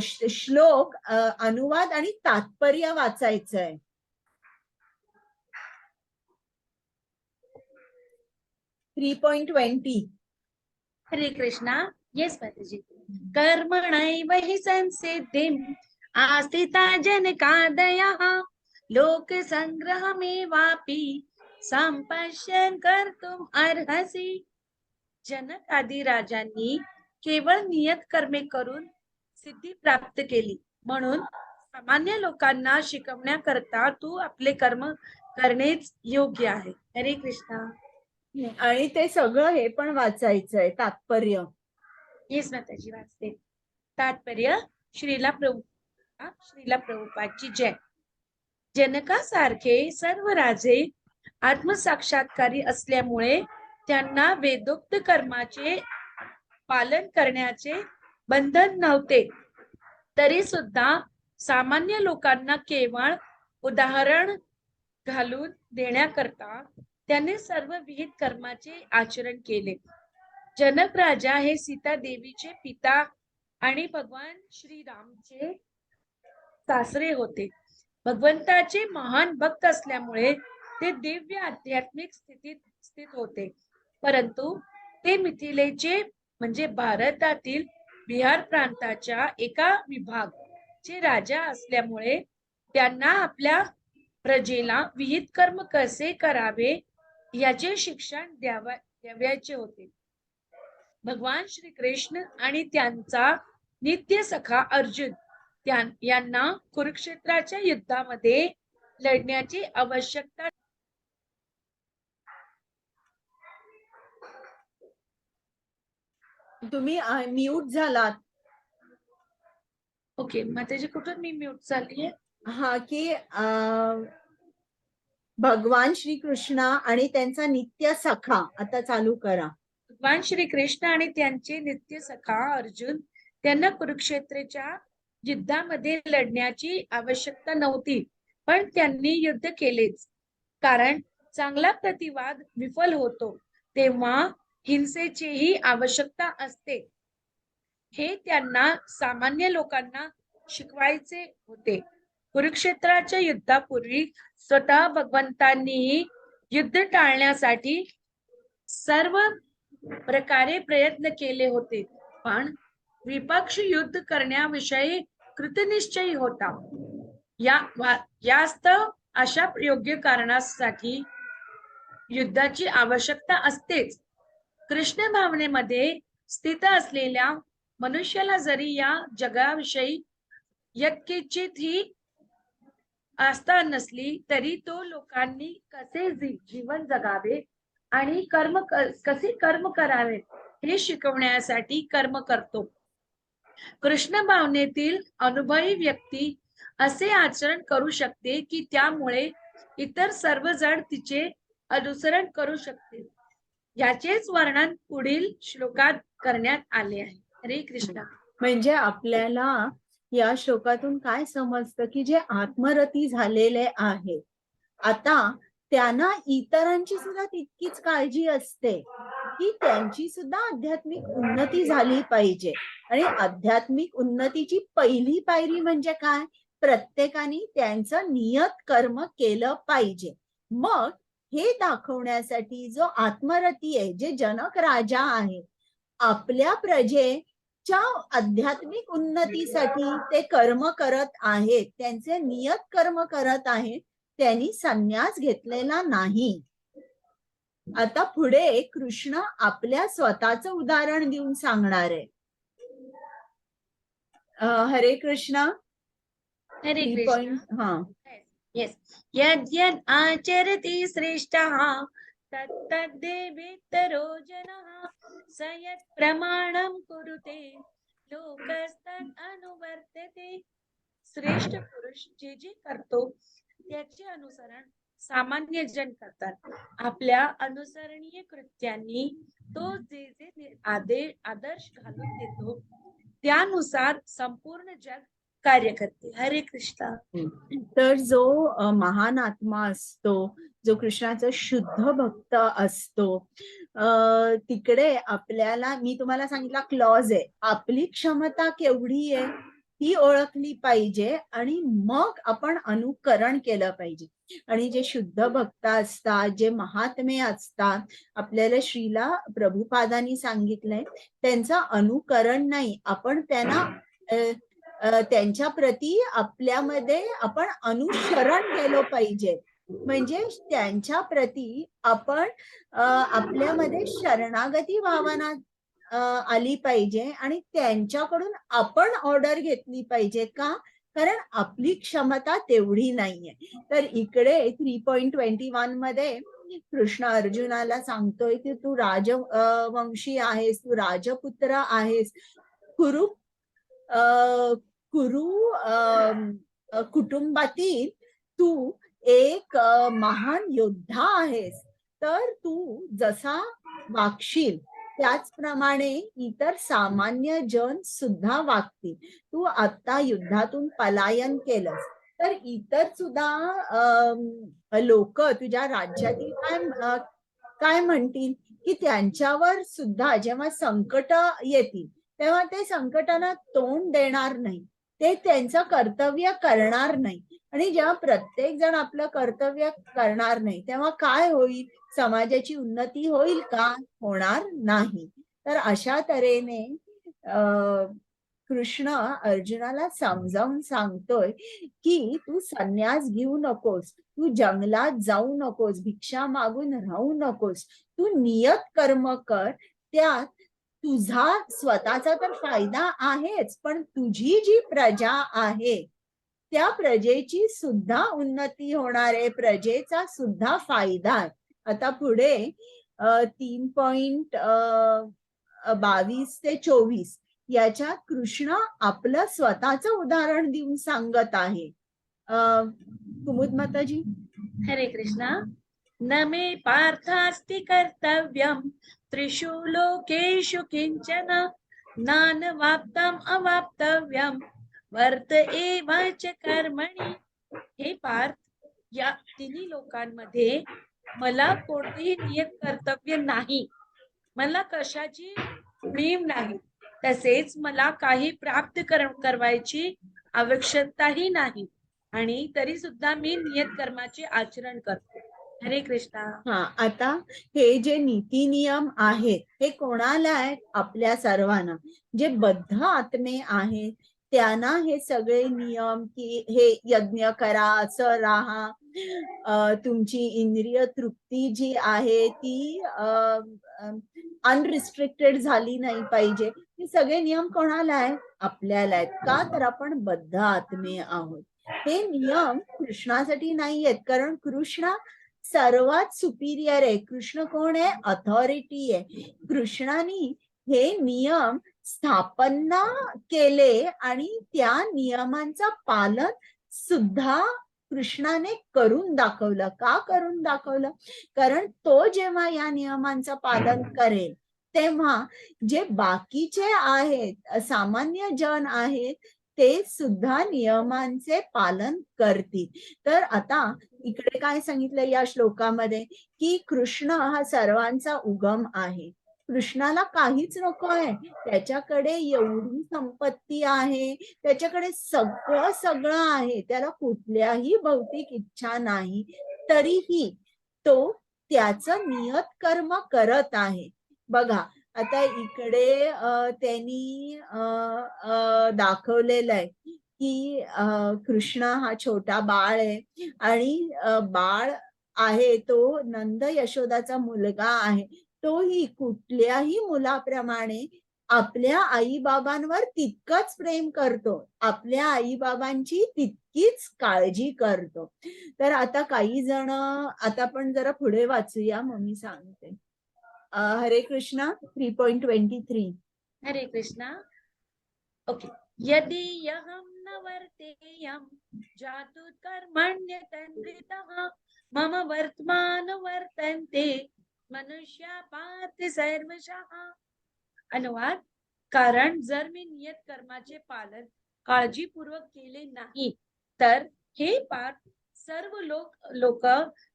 श्लोक अनुवाद आणि तात्पर्य वाचायचं आहे. हरे कृष्णा. येस माताजी. कर्मणैव हि संसिद्धिम् आस्थिता जनकादयः लोक संग्रहमेवापि संपश्यन् कर्तुम् अर्हसि. जनक आदी राजांनी केवळ नियत कर्मे करून सिद्धी प्राप्त केली, म्हणून सामान्य लोकांना शिकवण्याकरता तू आपले कर्म करणेच योग्य आहे. हरे कृष्णा. आणि ते सगळं हे पण वाचायचंय तात्पर्य. येस माताजी, वाचते. तात्पर्य. श्रीला प्रभुपादची जय. जनकासारखे सर्व राजे आत्मसाक्षात्कारी असल्यामुळे त्यांना वेदोक्त कर्माचे पालन करण्याचे बंधन नव्हते. तरी सुद्धा सामान्य लोकांना केवळ उदाहरण घालून देण्याकरता त्याने सर्व विहित कर्माचे आचरण केले. जनक राजा हे सीता देवीचे पिता आणि भगवान श्रीरामचे सासरे होते. भगवंताचे महान भक्त असल्यामुळे ते दिव्य आध्यात्मिक स्थितीत स्थित होते. परंतु ते मिथिलेचे म्हणजे भारतातील बिहार प्रांताच्या एका विभागचे राजा असल्यामुळे त्यांना आपल्या प्रजेला विहित कर्म कसे करावे याचे शिक्षण द्यावयाचे होते. भगवान श्री कृष्ण आणि त्यांचा नित्य सखा अर्जुन यांना कुरुक्षेत्राच्या युद्धामध्ये लढण्याची आवश्यकता. तुम्ही म्यूट झालात. ओके माताजी, कुठून मी म्यूट झालीये? हा, की भगवान श्रीकृष्ण आणि त्यांचा नित्य सखा, आता चालू करा. भगवान श्री कृष्ण आणि त्यांचे नित्य सखा अर्जुन त्यांना कुरुक्षेत्राच्या युद्धामध्ये लढण्याची आवश्यकता नव्हती, पण त्यांनी युद्ध केलेच. कारण चांगला प्रतिवाद विफल होतो तेव्हा हिंसेचीही आवश्यकता असते, हे त्यांना सामान्य लोकांना शिकवायचे होते. कुरुक्षेत्राच्या युद्धापूर्वी स्वतः भगवंतांनीही युद्ध टाळण्यासाठी सर्व प्रकारे प्रयत्न केले होते, पण विपक्ष युद्ध करण्याविषयी कृतनिश्चयी होता. यास्तव अशा योग्य कारणासाठी युद्धाची आवश्यकता असतेच. कृष्ण भावनेमध्ये स्थित असलेल्या मनुष्याला जरी या जगाविषयी यत्किंचित ही आस्था नसली तरी तो लोकांनी कसे जीवन जगावे आणि कसे कर्म करावे हे शिकवण्यासाठी कर्म करतो. कृष्ण भावनेतील अनुभवी व्यक्ती असे आचरण करू शकते की त्यामुळे इतर सर्वजण तिचे अनुसरण करू शकतील. याचेच वर्णन पुढील श्लोकात करण्यात आले आहे. हरे कृष्ण. म्हणजे आपल्याला या श्लोकातून काय समजतं की जे आत्मरती झालेले आहेत आता त्यांना इतरांची सुद्धा तितकीच काळजी असते की त्यांची सुद्धा आध्यात्मिक उन्नती झाली पाहिजे. आणि आध्यात्मिक उन्नतीची पहिली पायरी म्हणजे काय? प्रत्येकाने त्यांचं नियत कर्म केलं पाहिजे. मग हे दाखवण्यासाठी जो आत्मरती आहे, जे जनक राजा आहे, आपल्या प्रजेच्या आध्यात्मिक उन्नतीसाठी ते कर्म करत आहेत, त्यांचे नियत कर्म करत आहेत, त्यांनी संन्यास घेतलेला नाही. आता पुढे कृष्ण आपल्या स्वतःचं उदाहरण देऊन सांगणार आहे. हरे कृष्ण. हरे 3 कृष्ण. पॉइंट. हा. येस. यद्यद् आचरति श्रेष्ठः तत्तद्देवेतरो जनः स यत् प्रमाणं कुरुते लोकस्तद् अनुवर्तते. श्रेष्ठ पुरुष जे जे करतो त्याचे अनुसरण सामान्य जन करतात. आपल्या अनुसरणीय कृत्यांनी तो जे जे आदर्श घालून देतो त्यानुसार संपूर्ण जग कार्य करते. हरे कृष्ण. तर जो महान आत्मा असतो, जो कृष्णाचा शुद्ध भक्त असतो, तिकडे आपल्याला मी तुम्हाला सांगितला क्लॉज आहे, आपली क्षमता केवढी आहे ही ओळखली पाहिजे आणि मग आपण अनुकरण केलं पाहिजे. आणि जे शुद्ध भक्त असतात, जे महात्मे असतात, आपल्याला श्रीला प्रभुपादांनी सांगितलंय त्यांचं अनुकरण नाही, आपण त्यांना त्यांच्या प्रती आपल्यामध्ये आपण अनुसरण केलं पाहिजे. म्हणजे त्यांच्या प्रती आपण आपल्यामध्ये शरणागती भावना आली पाहिजे आणि त्यांच्याकडून आपण ऑर्डर घेतली पाहिजे. का? कारण आपली क्षमता तेवढी नाहीये. तर इकडे 3.21 मध्ये कृष्ण अर्जुनाला सांगतोय की तू राजवंशी आहेस, तू राजपुत्र आहेस, कुरु कुटुंबातील तू एक महान योद्धा आहेस. तर तू जसा वागशील त्याचप्रमाणे इतर सामान्य जन सुद्धा वागतील. तू आता युद्धातून पलायन केलंस तर इतर सुद्धा लोक तुझ्या राज्यातील काय म्हणतील की त्यांच्यावर सुद्धा जेव्हा संकट येतील तेव्हा ते संकटांना तोंड देणार नाही, ते त्यांचं कर्तव्य करणार नाही. आणि जेव्हा प्रत्येक जण आपलं कर्तव्य करणार नाही तेव्हा काय होईल? समाजाची उन्नती होईल का? होणार नाही. तर अशा तऱ्हेने कृष्ण अर्जुनाला समजावून सांगतोय की तू संन्यास घेऊ नकोस, तू जंगलात जाऊ नकोस, भिक्षा मागून राहू नकोस, तू नियत कर्म कर. त्यात तुझा स्वतःचा तर फायदा आहेच, पण तुझी जी प्रजा आहे त्या प्रजेची सुद्धा उन्नती होणार आहे, प्रजेचा सुद्धा फायदा आहे. आता पुढे 3.22 ते 24 याच्यात कृष्ण आपलं स्वतःचं उदाहरण देऊन सांगत आहे. कुमुद माताजी. हरे कृष्ण. न मे पार्थास्ति कर्तव्यं त्रिषु लोकेषु किंचन नानवाप्तम् अवाप्तव्यं वर्त एव च कर्मणि. हे पार्थ, या तिन्ही लोकांमध्ये मला कोणतेही नियत कर्तव्य नाही, मला कशाची उणीव नाही, तसेच मला काही प्राप्त करवायची आवश्यकताही नाही आणि तरी सुद्धा मी नियत कर्माचे आचरण करतो. हरे कृष्णा. हा. आता हे जे नीती नियम आहेत हे कोणाला आहेत? आपल्या सर्वांना. जे बद्ध आत्मे आहेत त्यांना हे सगळे नियम की हे यज्ञ करा, असं राहा, तुमची इंद्रिय तृप्ती जी आहे ती अनरिस्ट्रिक्टेड झाली नाही पाहिजे. हे सगळे नियम कोणाला आहेत? आपल्याला आहेत. का? तर आपण बद्ध आत्मे आहोत. हे नियम कृष्णासाठी नाही आहेत, कारण कृष्ण सर्वात सुपिरियर आहे. कृष्ण कोण आहे? अथॉरिटी आहे. कृष्णाने हे नियम स्थापना केले आणि त्या नियमांचं पालन सुद्धा कृष्णाने करून दाखवलं. का करून दाखवलं? कारण तो जेव्हा या नियमांचं पालन करेल तेव्हा जे बाकीचे आहेत, सामान्य जन आहेत, ते सुद्धा नियमांचे पालन करतील. तर आता इकडे काय सांगितलं या श्लोकामध्ये, की कृष्ण हा सर्वांचा उगम आहे. कृष्णाला काहीच नको आहे. त्याच्याकडे एवढी संपत्ती आहे, त्याच्याकडे सगळं आहे. त्याला कुठल्याही भौतिक इच्छा नाही. तरीही तो त्याचं नियत कर्म करत आहे. बघा आता इकडे त्यांनी दाखवलेलं आहे की कृष्ण हा छोटा बाळ आहे आणि बाळ आहे तो नंद यशोदाचा मुलगा आहे. तोही कुठल्याही मुलाप्रमाणे आपल्या आई-बाबांवर तितकंच प्रेम करतो. आपल्या आई-बाबांची तितकीच काळजी करतो. तर आता काही जण आता आपण जरा पुढे वाचूया, मग मी सांगते. हरे कृष्णा 3.23. हरे कृष्णा. ओके. यदि यहं न वर्तेयं जातु कर्मण्यतन्द्रितः मम वर्तमान वर्तन्ते मनुष्या पार्थ सर्वशः. अनुवाद. कारण जर मी नियत कर्माचे पालन काळजीपूर्वक केले नाही तर हे पार्थ सर्व लोक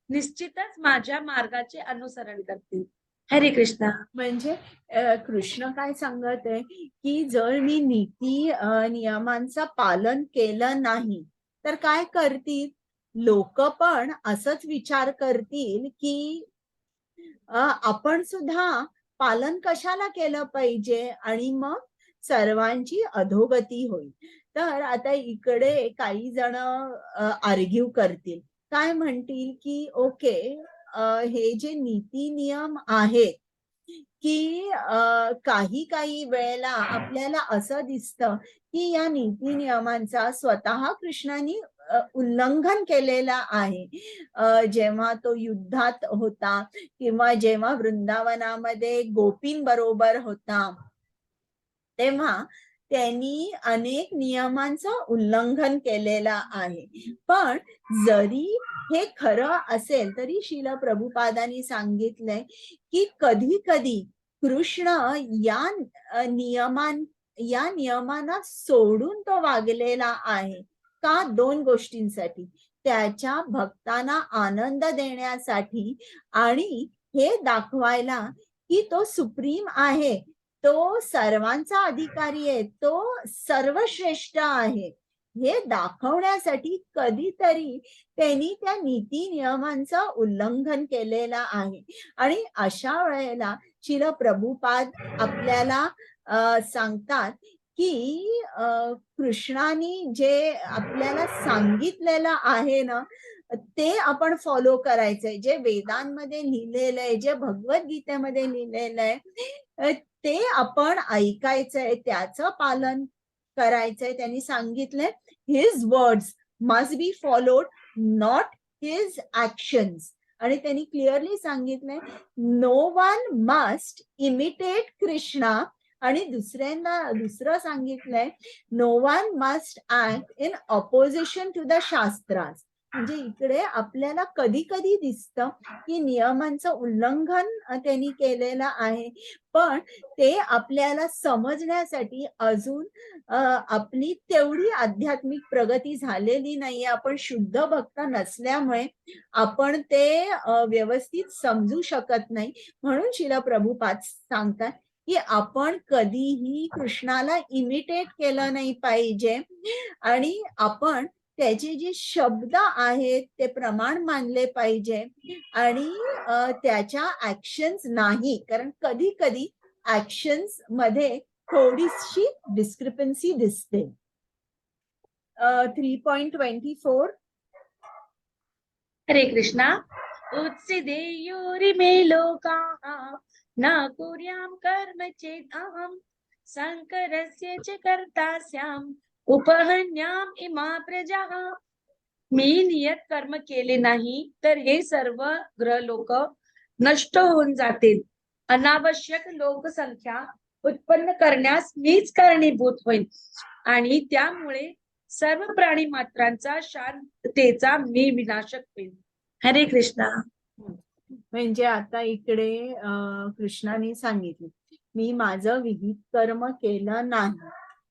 निश्चितच माझ्या मार्गाचे अनुसरण करतील. हरे कृष्णा. म्हणजे कृष्ण काय सांगत आहे की जर मी नीती नियमांचं पालन केलं नाही तर काय करतील? लोक पण असंच विचार करतील की आपण सुद्धा पालन कशाला केलं पाहिजे आणि मग सर्वांची अधोगती होईल. तर आता इकडे काही जण आर्ग्यू करतील, काय म्हणतील की ओके, हे जे नीती नियम आहेत की काही वेळेला आपल्याला असं दिसतं की या नीती नियमांचा स्वतः कृष्णाने उल्लंघन केलेला आहे. जेव्हा तो युद्धात होता किंवा जेव्हा वृंदावनामध्ये गोपींबरोबर होता तेव्हा त्यांनी अनेक नियमांचं उल्लंघन केलेलं आहे. पण जरी हे खरं असेल तरी श्रील प्रभुपादांनी सांगितलंय की कधी कधी कृष्ण या नियमांना सोडून तो वागलेला आहे. का? दोन गोष्टींसाठी. त्याच्या भक्तांना आनंद देण्यासाठी आणि हे दाखवायला की तो सुप्रीम आहे, तो सर्वांचा अधिकारी आहे, तो सर्वश्रेष्ठ आहे, हे दाखवण्यासाठी कधीतरी त्यांनी त्या नीती नियमांचं उल्लंघन केलेलं आहे. आणि अशा वेळेला श्रील प्रभुपाद आपल्याला सांगतात की कृष्णाने जे आपल्याला सांगितलेलं आहे ना ते आपण फॉलो करायचंय. जे वेदांमध्ये लिहिलेलं आहे, जे भगवद्गीतेमध्ये लिहिलेलं आहे ते आपण ऐकायचंय, त्याचं पालन करायचंय. त्यांनी सांगितलंय his words must be followed, not his actions. आणि त्यांनी क्लिअरली सांगितलंय no one must imitate Krishna. आणि दुसरं सांगितलंय no one must act in opposition to the shastras. म्हणजे इकडे आपल्याला कधी कधी दिसतं की नियमांचं उल्लंघन त्यांनी केलेलं आहे, पण ते आपल्याला समजण्यासाठी अजून आपली तेवढी आध्यात्मिक प्रगती झालेली नाहीये. आपण शुद्ध भक्त नसल्यामुळे आपण ते व्यवस्थित समजू शकत नाही. म्हणून श्रील प्रभुपाद सांगतात की आपण कधीही कृष्णाला इमिटेट केलं नाही पाहिजे आणि आपण त्याचे जे शब्द आहेत ते प्रमाण मानले पाहिजे आणि त्याच्या ऍक्शन्स नाही. कारण कधी कधी ऍक्शन्स मध्ये थोडीशी डिस्क्रिपन्सी दिसते. 3.24. हरे कृष्णा. उत्सिदेयुरिमे लोकाः न कुर्याम कर्म चेद अहम संकरस्य च कर्ता स्याम उपहन्याम इमा प्रजा. मी नियत कर्म केले नाही तर हे सर्व ग्रह लोक नष्ट होऊन जातील. अनावश्यक लोकसंख्या उत्पन्न करण्यास मीच कारणीभूत होईल आणि त्यामुळे सर्व प्राणी मात्रांचा शांततेचा मी विनाशक होईल. हरे कृष्णा. म्हणजे आता इकडे कृष्णाने सांगितले मी माझं विहित कर्म केलं नाही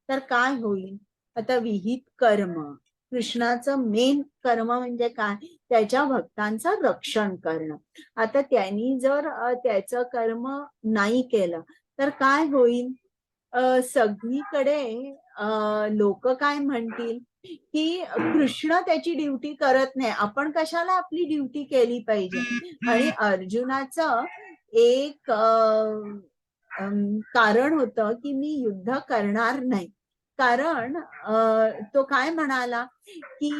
तर काय होईल. आता विहित कर्म कृष्णाचं मेन कर्म म्हणजे काय, त्याच्या भक्तांचं रक्षण करणं. आता त्यांनी जर त्याचं कर्म नाही केलं तर काय होईल. सगळीकडे लोक काय म्हणतील की कृष्ण त्याची ड्युटी करत नाही, आपण कशाला आपली ड्युटी केली पाहिजे. आणि अर्जुनाचं एक कारण होतं की मी युद्ध करणार नाही. कारण तो काय म्हणाला की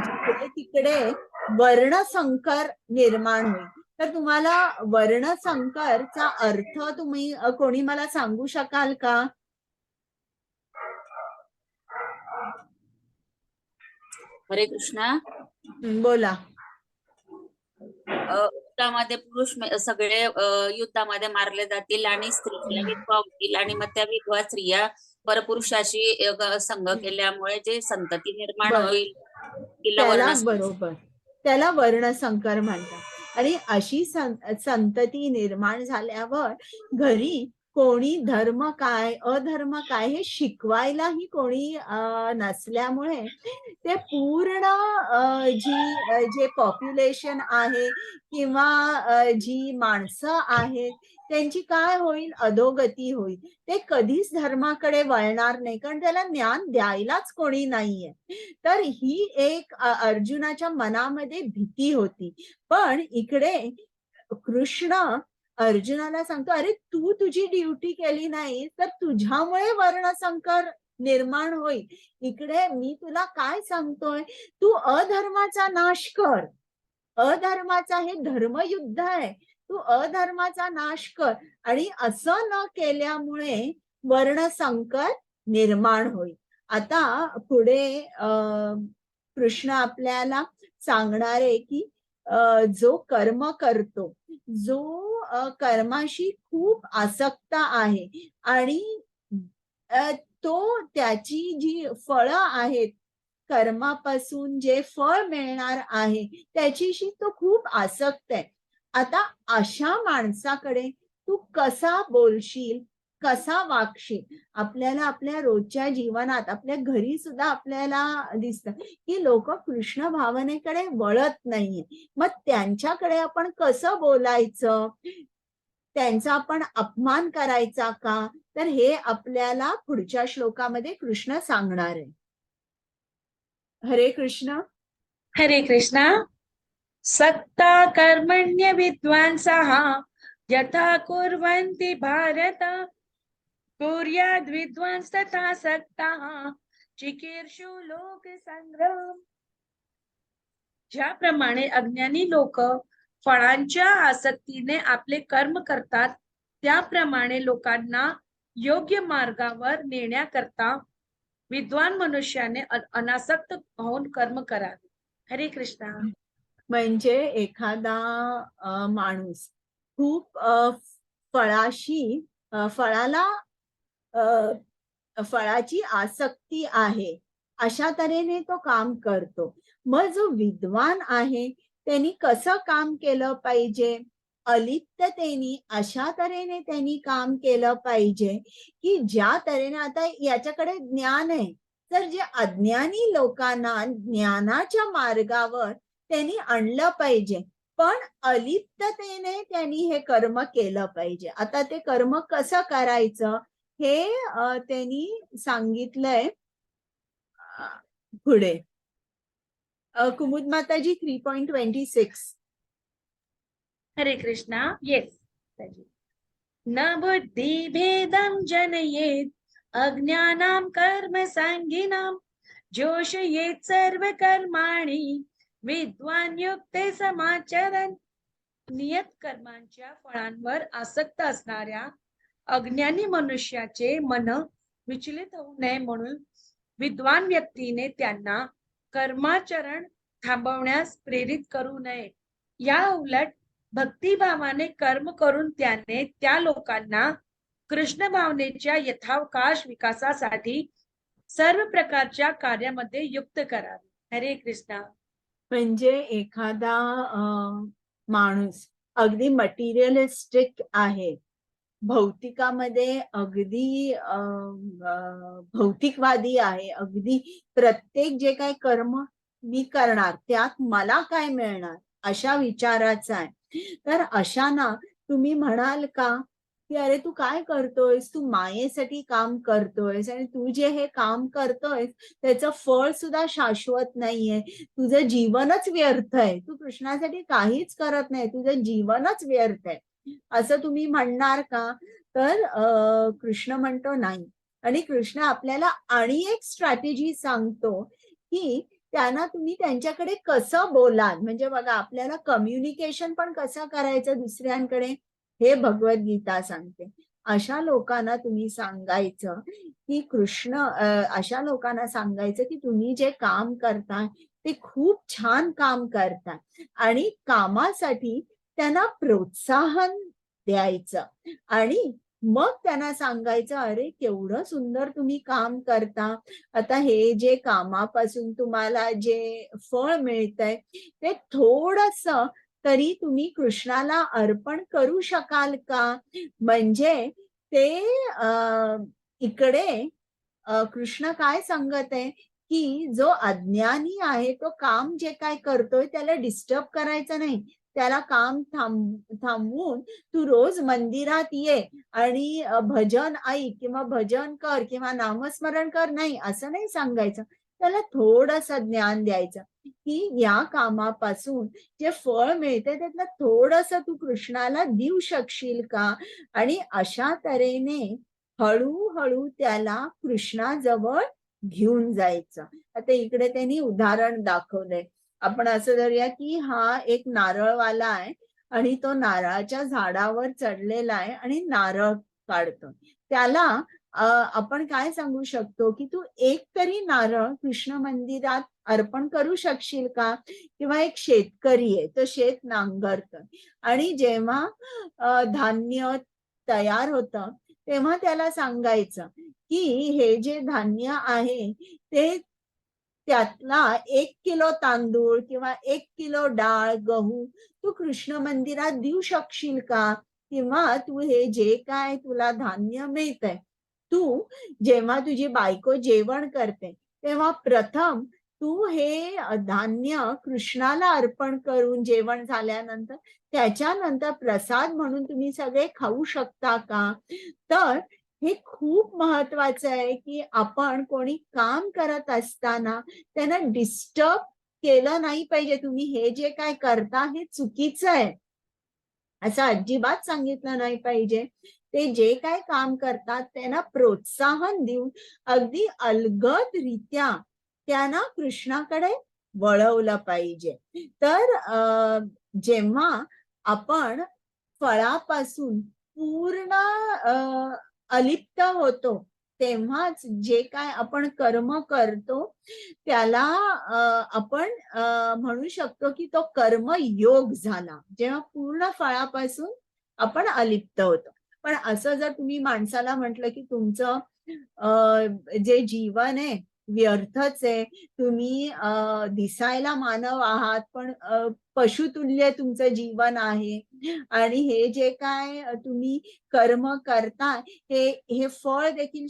जिकडे तिकडे वर्णसंकर निर्माण होईल. तर तुम्हाला वर्णसंकरचा अर्थ तुम्ही कोणी मला सांगू शकाल का. हरे कृष्णा. बोला. युद्धामध्ये पुरुष सगळे युद्धामध्ये मारले जातील आणि स्त्रिया विधवा होतील आणि मग त्या विधवा स्त्रिया परपुरुषाशी संग केल्यामुळे जे संतती निर्माण बरं. होईल तिला त्याला वर्णसंकर. बरोबर त्याला वर्णसंकर म्हणतात. आणि अशी संतती निर्माण झाल्यावर घरी कोणी धर्म काय अधर्म काय हे शिकवायलाही कोणी नसल्यामुळे ते पूर्ण जे पॉप्युलेशन आहे किंवा जी माणसं आहेत त्यांची काय होईल, अधोगती होईल. ते कधीच धर्माकडे वळणार नाही कारण त्याला ज्ञान द्यायलाच कोणी नाहीये. तर ही एक अर्जुनाच्या मनामध्ये भीती होती. पण इकडे कृष्ण अर्जुनाला सांगतो अरे तू तुझी ड्युटी केली नाही तर तुझ्यामुळे वर्णसंकर निर्माण होईल. इकडे मी तुला काय सांगतोय, तू अधर्माचा नाश कर. अधर्माचा हे धर्मयुद्ध आहे, तू अधर्माचा नाश कर. आणि असं न केल्यामुळे वर्णसंकर निर्माण होईल. आता पुढे कृष्ण आपल्याला सांगणार आहे की जो कर्म करतो, जो कर्माशी खूप आसक्त आहे आणि तो त्याची जी फळं आहेत कर्मापासून जे फळ मिळणार आहे त्याच्याशी तो खूप आसक्त आहे. आता अशा माणसाकडे तू कसा बोलशील, कसा वागशील. आपल्याला आपल्या रोजच्या जीवनात आपल्या घरी सुद्धा आपल्याला दिसतं की लोक कृष्ण भावनेकडे वळत नाहीये. मग त्यांच्याकडे आपण कसं बोलायचं, त्यांचा आपण अपमान करायचा का, तर हे आपल्याला पुढच्या श्लोकामध्ये कृष्ण सांगणार आहे. हरे कृष्ण. हरे कृष्णा. सक्ता कर्मण्य विद्वांसः यथा कुर्वन्ति भारत कुर्याद् विद्वांस तथा सक्ताः चिकीर्षु लोक संग्राम. ज्याप्रमाणे अज्ञानी लोक फळांच्या आसक्तीने आपले कर्म करतात त्याप्रमाणे लोकांना योग्य मार्गावर नेण्याकरता विद्वान मनुष्याने अनासक्त होऊन कर्म करावे. हरे कृष्णा. म्हणजे एखादा माणूस खूप फळाला फळाची आसक्ती आहे अशा तऱ्हेने तो काम करतो. मग जो विद्वान आहे त्यांनी कसं काम केलं पाहिजे, अलिप्ततेने अशा तऱ्हेने त्यांनी काम केलं पाहिजे की ज्या तऱ्हेने आता याच्याकडे ज्ञान आहे तर जे अज्ञानी लोकांना ज्ञानाच्या मार्गावर त्यांनी आणलं पाहिजे. पण अलिप्ततेने त्यांनी हे कर्म केलं पाहिजे. आता ते कर्म कसं करायचं हे त्यांनी सांगितलंय पुढे. कुमुद माताजी 3.26. हरे कृष्णा. येस. न बुद्धि भेदम जनयेत अज्ञानाम कर्म संगिनाम जोषयेत सर्व कर्माणि विद्वान युक्ते समाचरन्. नियत कर्मांच्या फळांवर आसक्त असणाऱ्या अज्ञानी मनुष्याचे मन विचलित होऊ नये म्हणून विद्वान व्यक्तीने त्यांना कर्माचरण थांबवण्यास प्रेरित करू नये. या उलट भक्तिभावाने कर्म करून त्याने त्या लोकांना कृष्ण भावनेच्या यथावकाश विकासासाठी सर्व प्रकारच्या कार्यामध्ये युक्त करावे. हरे कृष्णा. म्हणजे एखादा माणूस अगदी मटेरियलिस्टिक आहे, भौतिकामध्ये अगदी भौतिकवादी आहे, अगदी प्रत्येक जे काही कर्म मी करणार त्यात मला काय मिळणार अशा विचाराचा आहे. तर अशांना तुम्ही म्हणाल का की अरे तू काय करतोयस, तू मायेसाठी काम करतोयस आणि तू जे हे काम करतोयस त्याचं फळ सुद्धा शाश्वत नाहीये, तुझं जीवनच व्यर्थ आहे, तू कृष्णासाठी काहीच करत नाही, तुझं जीवनच व्यर्थ आहे, असं तुम्ही म्हणणार का? तर कृष्ण म्हणतो नाही. आणि कृष्ण आपल्याला आणि एक स्ट्रॅटेजी सांगतो की त्यांना तुम्ही त्यांच्याकडे कसं बोलाल. म्हणजे बघा आपल्याला कम्युनिकेशन पण कसं करायचं दुसऱ्यांकडे हे भगवद्गीता सांगते. अशा लोकांना तुम्ही सांगायचं की अशा लोकांना सांगायचं की तुम्ही जे काम करताय ते खूप छान काम करताय आणि कामासाठी त्यांना प्रोत्साहन द्यायचं आणि मग त्यांना सांगायचं अरे केवढं सुंदर तुम्ही काम करता. आता हे जे कामापासून तुम्हाला जे फळ मिळतंय ते थोडंसं तरी तुम्ही कृष्णाला अर्पण करू शकाल का? म्हणजे ते इकडे कृष्ण काय सांगत आहे की जो अज्ञानी आहे तो काम जे काय करतोय त्याला डिस्टर्ब करायचं नाही, त्याला काम थांबवून तू रोज मंदिरात ये आणि भजन ऐक किंवा भजन कर किंवा नामस्मरण कर, नाही असं नाही सांगायचं. त्याला थोडंसं ज्ञान द्यायचं की या कामापासून जे फळ मिळते त्यातलं थोडंसं तू कृष्णाला देऊ शकशील का? आणि अशा तऱ्हेने हळूहळू त्याला कृष्णाजवळ घेऊन जायचं. आता इकडे त्यांनी उदाहरण दाखवलंय. आपण असं धरूया की हा एक नारळवाला आहे आणि तो नारळाच्या झाडावर चढलेला आहे आणि नारळ काढतो. त्याला आपण काय सांगू शकतो की तू एक तरी नारळ कृष्ण मंदिरात अर्पण करू शकशील का? किंवा एक शेतकरी आहे, तो शेत नांगरतोय आणि जेव्हा धान्य तयार होतं तेव्हा त्याला सांगायचं की हे जे धान्य आहे ते त्यातला 1 किलो तांदूळ किंवा 1 किलो डाळ, गहू तू कृष्ण मंदिरात देऊ शकशील का? किंवा तू हे जे काय तुला धान्य मिळतंय, तू जेव्हा तुझी बायको जेवण करते, तेव्हा प्रथम तू हे धान्य कृष्णाला अर्पण करून जेवण झाल्यानंतर त्याच्यानंतर प्रसाद म्हणून तुम्ही सगळे खाऊ शकता का? तर हे खूप महत्वाचं आहे की आपण कोणी काम करत असताना त्यांना डिस्टर्ब केलं नाही पाहिजे. तुम्ही हे जे काय करता हे चुकीचं आहे असं अजिबात सांगितलं नाही पाहिजे. ते जे काय काम करतात त्यांना प्रोत्साहन देऊन अगदी अलगदरित्या त्यांना कृष्णाकडे वळवलं पाहिजे. तर जेव्हा आपण फळापासून पूर्ण अलिप्त होतो तेव्हाच जे काय आपण कर्म करतो त्याला आपण म्हणू शकतो की तो कर्मयोग झाला, जेव्हा पूर्ण फळापासून आपण अलिप्त होतो. पण असं जर तुम्ही माणसाला म्हटलं की तुमचं जे जीवन आहे व्यर्थच आहे, तुम्ही दिसायला मानव आहात पण पशुतुल्य तुमचं जीवन आहे आणि हे जे काय तुम्ही कर्म करताय हे फळ देखील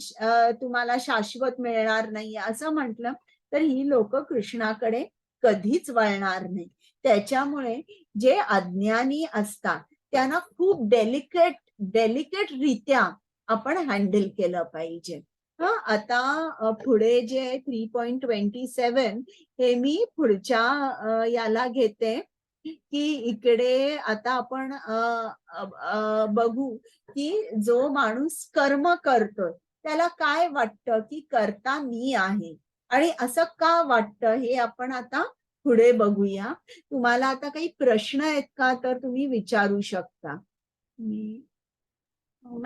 तुम्हाला शाश्वत मिळणार नाही असं म्हटलं तर ही लोक कृष्णाकडे कधीच वळणार नाही. त्याच्यामुळे जे अज्ञानी असतात त्यांना खूप डेलिकेट रित्या आपण हँडल केलं पाहिजे. आता पुढे जे 3.27 हे मी पुढच्या याला घेते की इकडे आता आपण बघू की जो माणूस कर्म करतोय त्याला काय वाटतं की करता मी आहे आणि असं का वाटतं हे आपण आता पुढे बघूया. तुम्हाला आता काही प्रश्न आहेत का? तर तुम्ही विचारू शकता. मी